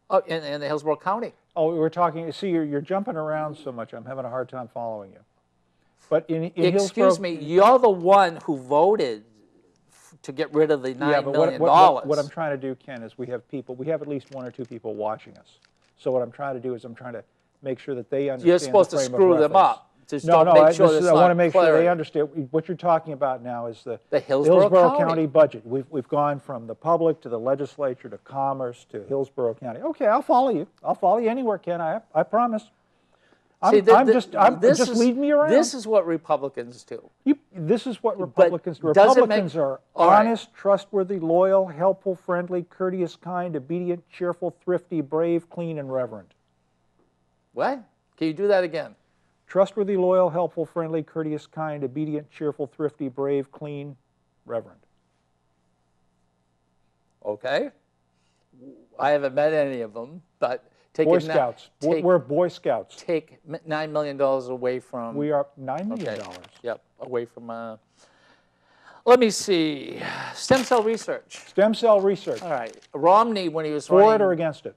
Oh, in the Hillsborough County.
Oh, we're talking, see, you're jumping around so much, I'm having a hard time following you. But in
Excuse me, you're the one who voted to get rid of the $9 million.
What I'm trying to do, Ken, is we have at least one or two people watching us. So what I'm trying to do is I'm trying to make sure that they understand.
You're supposed to screw them up. Just
No,
don't
no,
make sure
I want to make sure they
clarity.
understand. What you're talking about now is the
Hillsborough
County budget. We've gone from the public to the legislature to commerce to Hillsborough County. Okay, I'll follow you. I'll follow you anywhere, Ken. I promise. Just lead me around.
This is what Republicans do.
This is what Republicans do.
does it
Republicans are honest, trustworthy, loyal, helpful, friendly, courteous, kind, obedient, cheerful, thrifty, brave, clean, and reverent.
What? Can you do that again?
Trustworthy, loyal, helpful, friendly, courteous, kind, obedient, cheerful, thrifty, brave, clean, reverent.
Okay. I haven't met any of them, but take
Boy
it now-
Scouts. We're Boy Scouts.
Take $9 million away from.
We are $9 million.
Okay. Yep, away from. Let me see. Stem cell research.
Stem cell research.
All right. Romney, when he was
For
running.
it or against it?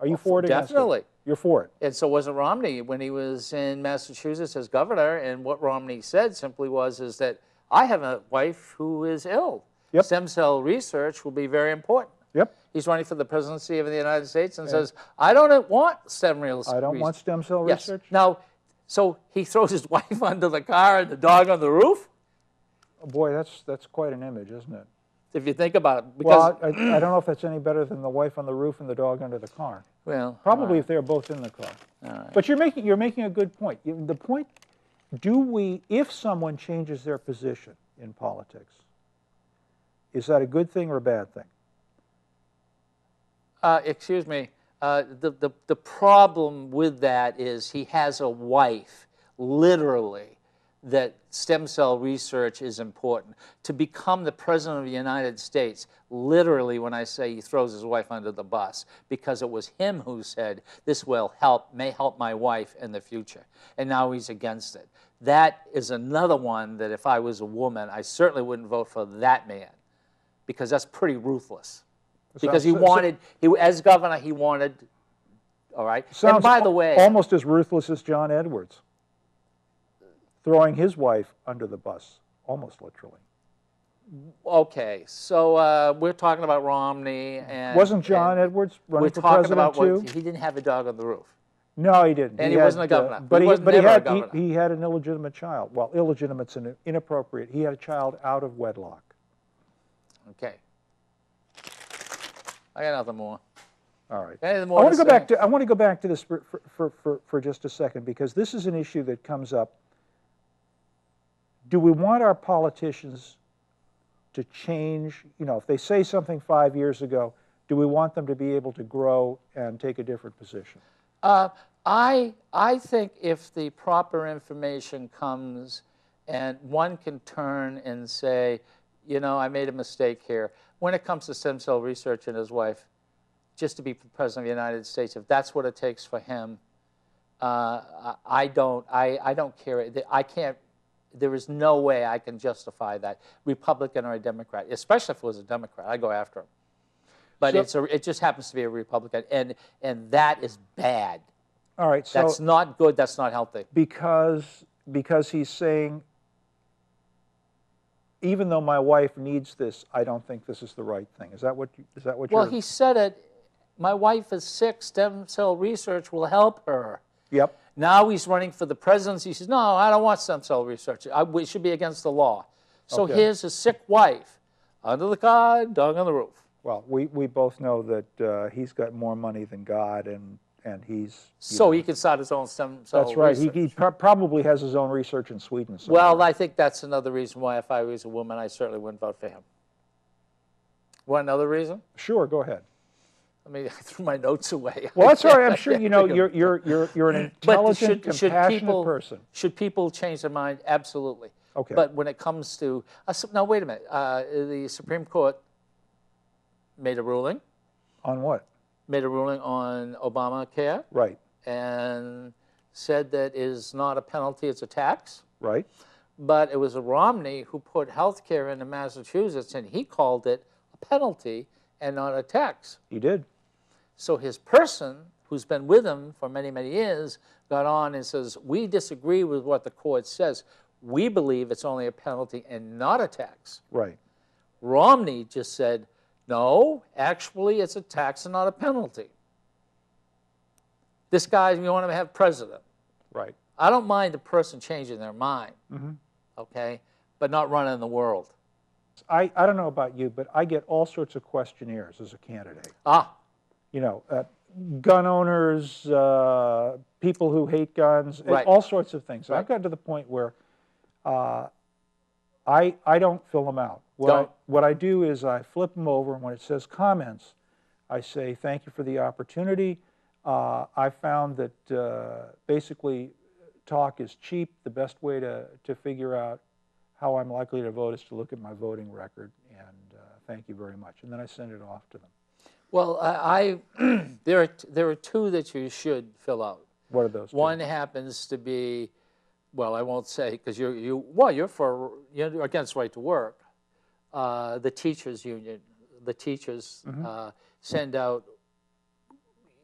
Are you for it or against it?
Definitely.
You're for it.
And so wasn't Romney when he was in Massachusetts as governor. And what Romney said simply is that I have a wife who is ill.
Yep.
Stem cell research will be very important.
Yep.
He's running for the presidency of the United States and says, I don't want stem cell
I don't want stem cell research?
Now, so he throws his wife under the car and the dog on the roof?
Oh, boy, that's quite an image, isn't it?
If you think about it. Because,
Well, I don't know if that's any better than the wife on the roof and the dog under the car.
well,
Probably if they're both in the car.
all right.
But you're making a good point. The point, if someone changes their position in politics, is that a good thing or a bad thing?
Excuse me. The problem with that is he has a wife, literally, that stem cell research is important. To become the president of the United States, literally when I say he throws his wife under the bus, because it was him who said, this may help my wife in the future. And now he's against it. That is another one that if I was a woman, I certainly wouldn't vote for that man, because that's pretty ruthless. Because as governor, he wanted, all right? And by the way,
almost as ruthless as John Edwards, throwing his wife under the bus, almost literally.
okay, so we're talking about Romney and...
Wasn't John Edwards running for
talking
president
about
too?
He didn't have a dog on the roof.
No, he didn't.
And he wasn't a governor.
But
He
he
was never a governor.
had an illegitimate child. Well, illegitimate's inappropriate. He had a child out of wedlock.
Okay. I got nothing more.
All right.
Anything
I
more
want
to
to go back
say?
to this for just a second, because this is an issue that comes up. Do we want our politicians to change? You know, if they say something 5 years ago, do we want them to be able to grow and take a different position?
I think if the proper information comes and one can turn and say, you know, I made a mistake here. When it comes to stem cell research and his wife, just to be president of the United States, if that's what it takes for him, I don't care. I can't. There is no way I can justify that, Republican or a Democrat, especially if it was a Democrat. I go after him. But it just happens to be a Republican, and that is bad.
All right, so
that's not good. That's not healthy.
Because he's saying, even though my wife needs this, I don't think this is the right thing. Is that what
Well, he said it. My wife is sick. Stem cell research will help her.
Yep.
Now he's running for the presidency. He says, no, I don't want stem cell research. We should be against the law. So here's his sick wife under the car, dog on the roof.
Well, we both know that he's got more money than God, and he's...
So he can start his own stem cell
That's right.
research.
He probably has his own research in Sweden somewhere.
Well, I think that's another reason why if I was a woman, I certainly wouldn't vote for him. Want another reason?
Sure, go ahead.
I mean, I threw my notes away.
Well, that's all right. I'm sure you know you're an intelligent, compassionate person.
Should people change their mind? Absolutely.
Okay.
But when it comes to now, wait a minute. The Supreme Court made a ruling.
On what?
Made a ruling on Obamacare.
Right.
And said that it is not a penalty; it's a tax.
Right.
But it was Romney who put health care into Massachusetts, and he called it a penalty and not a tax.
He did.
So his person, who's been with him for many, many years, got on and says, we disagree with what the court says. We believe it's only a penalty and not a tax.
Right.
Romney just said, no, actually it's a tax and not a penalty. This guy, we want him to have president.
Right.
I don't mind the person changing their mind, okay, but not running the world.
I don't know about you, but I get all sorts of questionnaires as a candidate. You know, gun owners, people who hate guns,
Right.
all sorts of things.
Right.
I've gotten to the point where I don't fill them out. What I do is I flip them over, and when it says comments, I say, thank you for the opportunity. I found that basically talk is cheap. The best way to figure out how I'm likely to vote is to look at my voting record, and thank you very much. And then I send it off to them.
Well, there are two that you should fill out.
What are those two?
One happens to be, well, I won't say because you're against right to work. The teachers union, the teachers send out,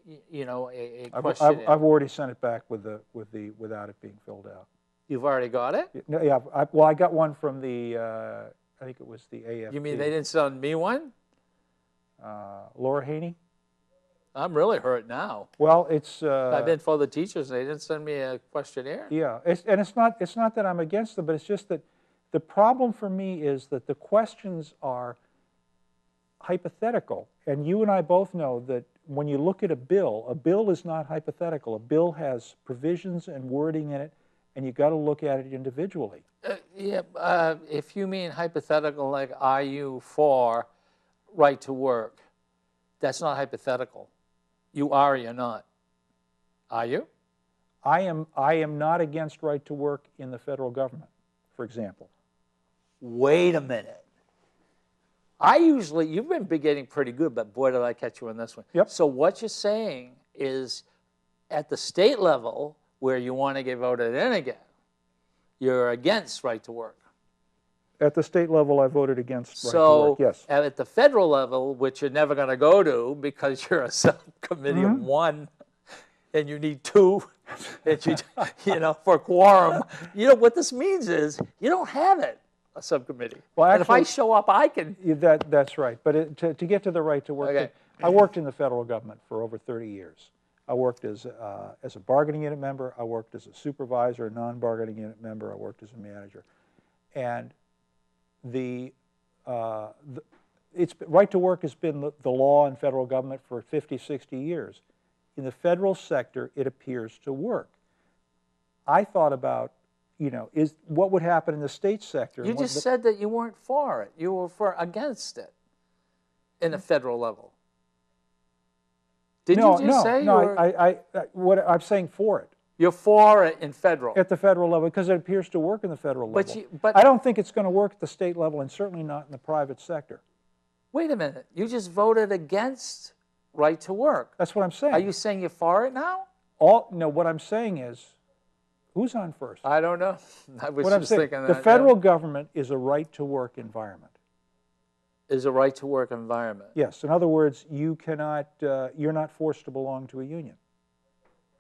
a question.
I've already sent it back without it being filled out.
You've already got it?
No, yeah. Well, I got one from the I think it was the AFP.
You mean they didn't send me one?
Laura Haney?
I'm really hurt now.
Well, it's.
I've been for the teachers. They didn't send me a questionnaire.
Yeah, it's not that I'm against them, but it's just that the problem for me is that the questions are hypothetical, and you and I both know that when you look at a bill is not hypothetical. A bill has provisions and wording in it, and you've got to look at it individually.
If you mean hypothetical, like are you for right to work, that's not hypothetical. You are or you're not. Are you?
I am not against right to work in the federal government, for example.
Wait a minute. You've been getting pretty good, but boy, did I catch you on this one.
Yep.
So what you're saying is at the state level, where you want to get voted in again, you're against right to work.
At the state level, I voted against right to work, yes.
At the federal level, which you're never going to go to because you're a subcommittee of one, and you need two, and for a quorum. What this means is you don't have it, a subcommittee. Well, actually, and if I show up, I can.
That's right. But to get to the right to work, thing, I worked in the federal government for over 30 years. I worked as a bargaining unit member. I worked as a supervisor, a non-bargaining unit member. I worked as a manager, and right to work has been the law in federal government for 50, 60 years. In the federal sector, it appears to work. I thought about, what would happen in the state sector.
You just said that you weren't for it. You were against it in the federal level. Did you just say?
No, I'm saying for it.
You're for it in federal.
At the federal level, because it appears to work in the federal level.
But
I don't think it's going to work at the state level, and certainly not in the private sector.
Wait a minute. You just voted against right to work.
That's what I'm saying.
Are you saying you're for it now?
No, what I'm saying is, who's on first?
I don't know. I was just thinking that.
The federal government is a right to work environment.
Is a right to work environment.
Yes. In other words, you're not forced to belong to a union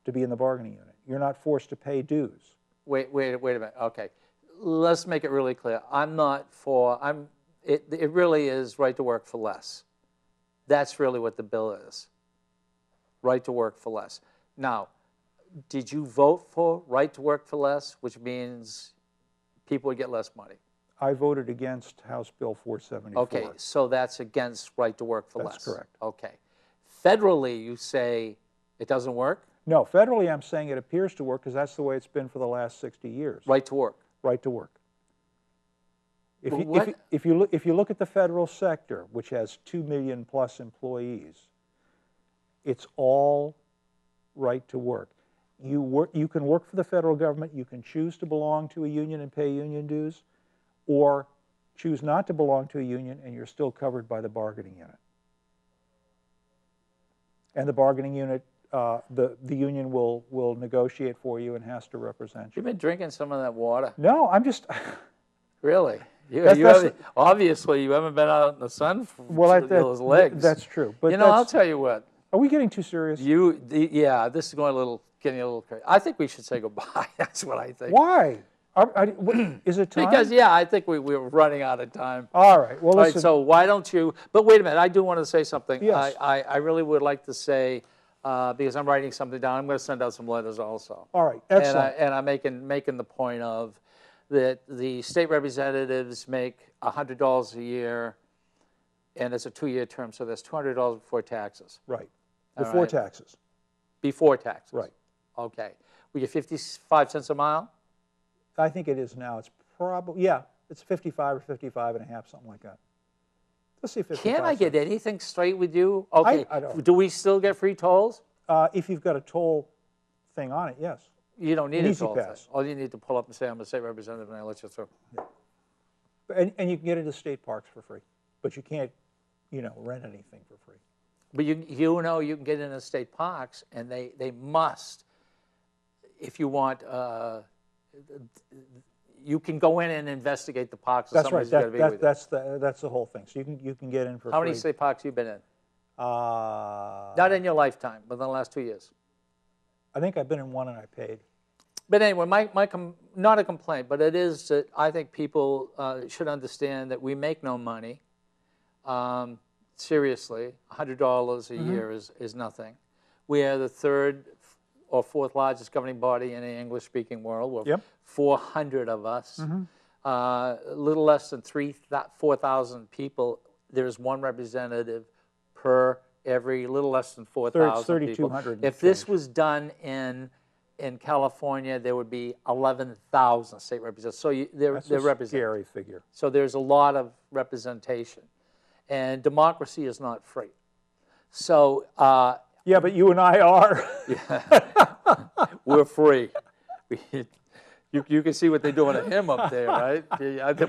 to be in the bargaining unit. You're not forced to pay dues.
Wait a minute. Okay. Let's make it really clear. I'm not for, it really is right to work for less. That's really what the bill is. Right to work for less. Now, did you vote for right to work for less, which means people would get less money?
I voted against House Bill 474.
Okay, so that's against right to work for less.
That's correct.
Okay. Federally, you say it doesn't work?
No, federally I'm saying it appears to work because that's the way it's been for the last 60 years.
Right to work.
Right to work. If you look at the federal sector, which has 2 million plus employees, it's all right to work. You can work for the federal government. You can choose to belong to a union and pay union dues, or choose not to belong to a union and you're still covered by the bargaining unit. And the bargaining unit, the union will negotiate for you and has to represent you.
You've been drinking some of that water.
No, I'm just.
Really? Obviously, you haven't been out in the sun for those legs.
That's true. But
I'll tell you what.
Are we getting too serious?
Yeah, this is getting a little crazy. I think we should say goodbye. That's what I think.
Why? Is it time?
Because, I think we're running out of time.
All right. Well, listen.
All right, so why don't you, but wait a minute, I do want to say something.
Yes.
I really would like to say, because I'm writing something down, I'm going to send out some letters also.
All right, excellent.
And I'm making the point of that the state representatives make $100 a year, and it's a 2-year term, so that's $200 before taxes.
Right. Before taxes.
Before taxes.
Right.
Okay. We get 55 cents a mile?
I think it is now. It's probably, it's 55 or 55 and a half, something like that. Let's see, 55
Can't I get anything straight with you? Okay.
I don't.
Do we still get free tolls?
If you've got a toll thing on it, yes.
You don't need
An
a
easy
toll thing.
pass.
All you need to pull up and say, I'm a state representative, and I let you through.
And you can get into state parks for free, but you can't, rent anything for free.
But you can get into state parks, and they must, if you want, you can go in and investigate the parks.
That's right.
Somebody's gotta be with you.
That's the whole thing. So you can get in for free.
How many state parks you been in? Not in your lifetime, but in the last 2 years.
I think I've been in one and I paid.
But anyway, not a complaint, but it is that I think people should understand that we make no money. Seriously, $100 a year is nothing. We are the third or fourth largest governing body in the English-speaking world. We're 400 of us. A little less than 4,000 people. There's one representative per every little less than 4,000 people.
3,200.
If this was done in California, there would be 11,000 state representatives. So they're represented.
Scary figure.
So there's a lot of representation, and democracy is not free. So
yeah, but you and I are.
we're free. You can see what they're doing to him up there, right?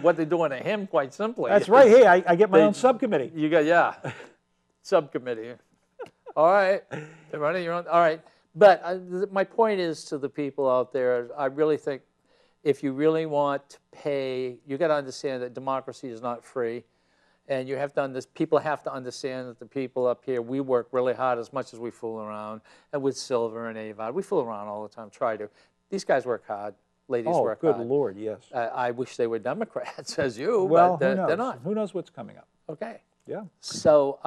What they're doing to him, quite simply.
That's right. Hey, I get my own subcommittee.
You got subcommittee. All right, they're running your own. All right, but my point is to the people out there. I really think if you really want to pay, you got to understand that democracy is not free, and you have to people have to understand that the people up here, we work really hard as much as we fool around, and with Silver and Avon, we fool around all the time. Try to. These guys work hard. Ladies work hard.
Oh, good Lord, yes.
I wish they were Democrats, as you,
well,
but
who knows?
they're not.
Who knows what's coming up?
Okay.
Yeah.
So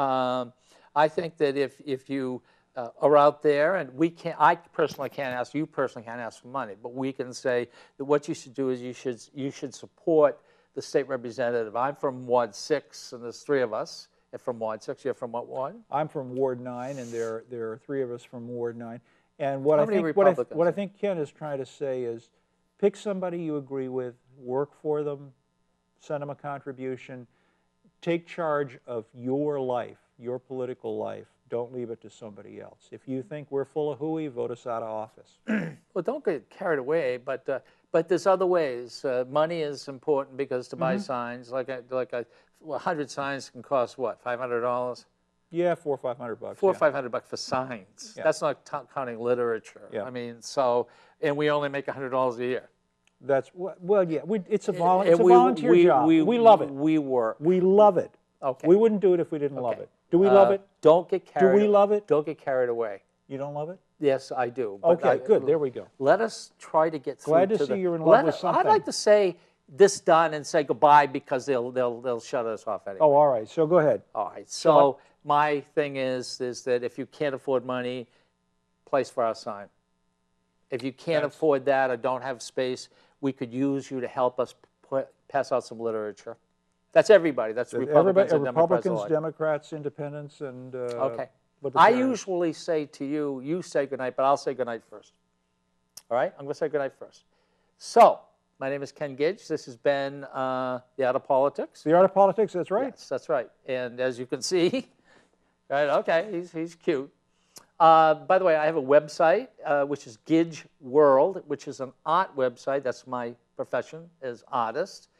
I think that if you are out there, and I personally can't ask, you personally can't ask for money, but we can say that what you should do is you should support the state representative. I'm from Ward 6, and there's 3 of us. From Ward 6, you're from what ward?
I'm from Ward 9, and there are 3 of us from Ward 9. And what
How
I think Ken is trying to say is, pick somebody you agree with, work for them, send them a contribution, take charge of your life, your political life. Don't leave it to somebody else. If you think we're full of hooey, vote us out of office.
Well, don't get carried away, but there's other ways. Money is important because to buy signs, like 100 signs can cost what, $500?
Yeah, $400 or $500.
$400 or $500 for signs. Yeah. That's not counting literature.
Yeah.
I mean, and we only make $100 a year.
That's yeah. It's a volunteer job. We love it.
We work.
We love it.
Okay.
We wouldn't do it if we didn't love it. Do we love it?
Don't get carried.
Do we love it?
Don't get carried away.
You don't love it?
Yes, I do.
Okay, good. There we go.
Let us try to get through.
Glad to see you're in love with something.
I'd like to say this done and say goodbye because they'll shut us off anyway.
Oh, all right. So go ahead.
All right. So my thing is that if you can't afford money, place for our sign. If you can't afford that or don't have space, we could use you to help us pass out some literature. That's everybody. That's Republicans and Democrats alike.
Democrats, Independents, and
okay. I usually say to you, you say goodnight, but I'll say goodnight first. All right? I'm going to say goodnight first. So, my name is Ken Gidge. This has been The Art of Politics.
The Art of Politics, that's right.
Yes, that's right. And as you can see, right? Okay, he's cute. By the way, I have a website, which is Gidge World, which is an art website. That's my profession, as artist.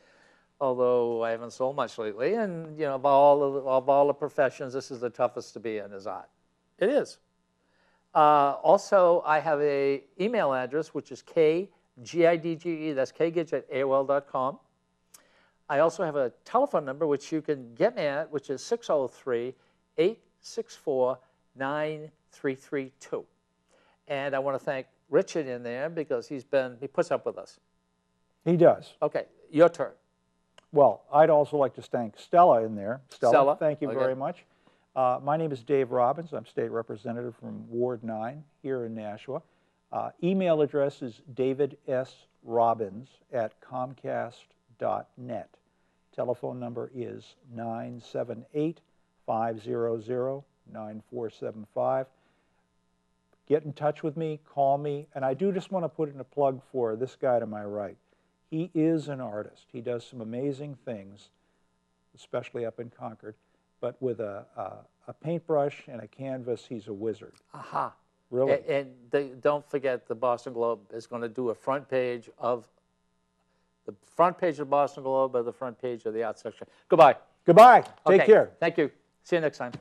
Although I haven't sold much lately, and of all the professions, this is the toughest to be in, is art. It is. Also, I have an email address, which is KGIDGE. That's kgidge@aol.com. I also have a telephone number, which you can get me at, which is 603-864-9332. And I want to thank Richard in there because he puts up with us.
He does.
Okay, your turn.
Well, I'd also like to thank Stella in there. Stella, thank you very much. My name is Dave Robbins. I'm state representative from Ward 9 here in Nashua. Email address is davidsrobbins@comcast.net. Telephone number is 978-500-9475. Get in touch with me, call me, and I do just want to put in a plug for this guy to my right. He is an artist. He does some amazing things, especially up in Concord. But with a paintbrush and a canvas, he's a wizard.
Aha.
Really?
And don't forget, the Boston Globe is going to do a front page of the Boston Globe or the front page of the art section. Goodbye.
Goodbye.
Okay,
Take care.
Thank you. See you next time.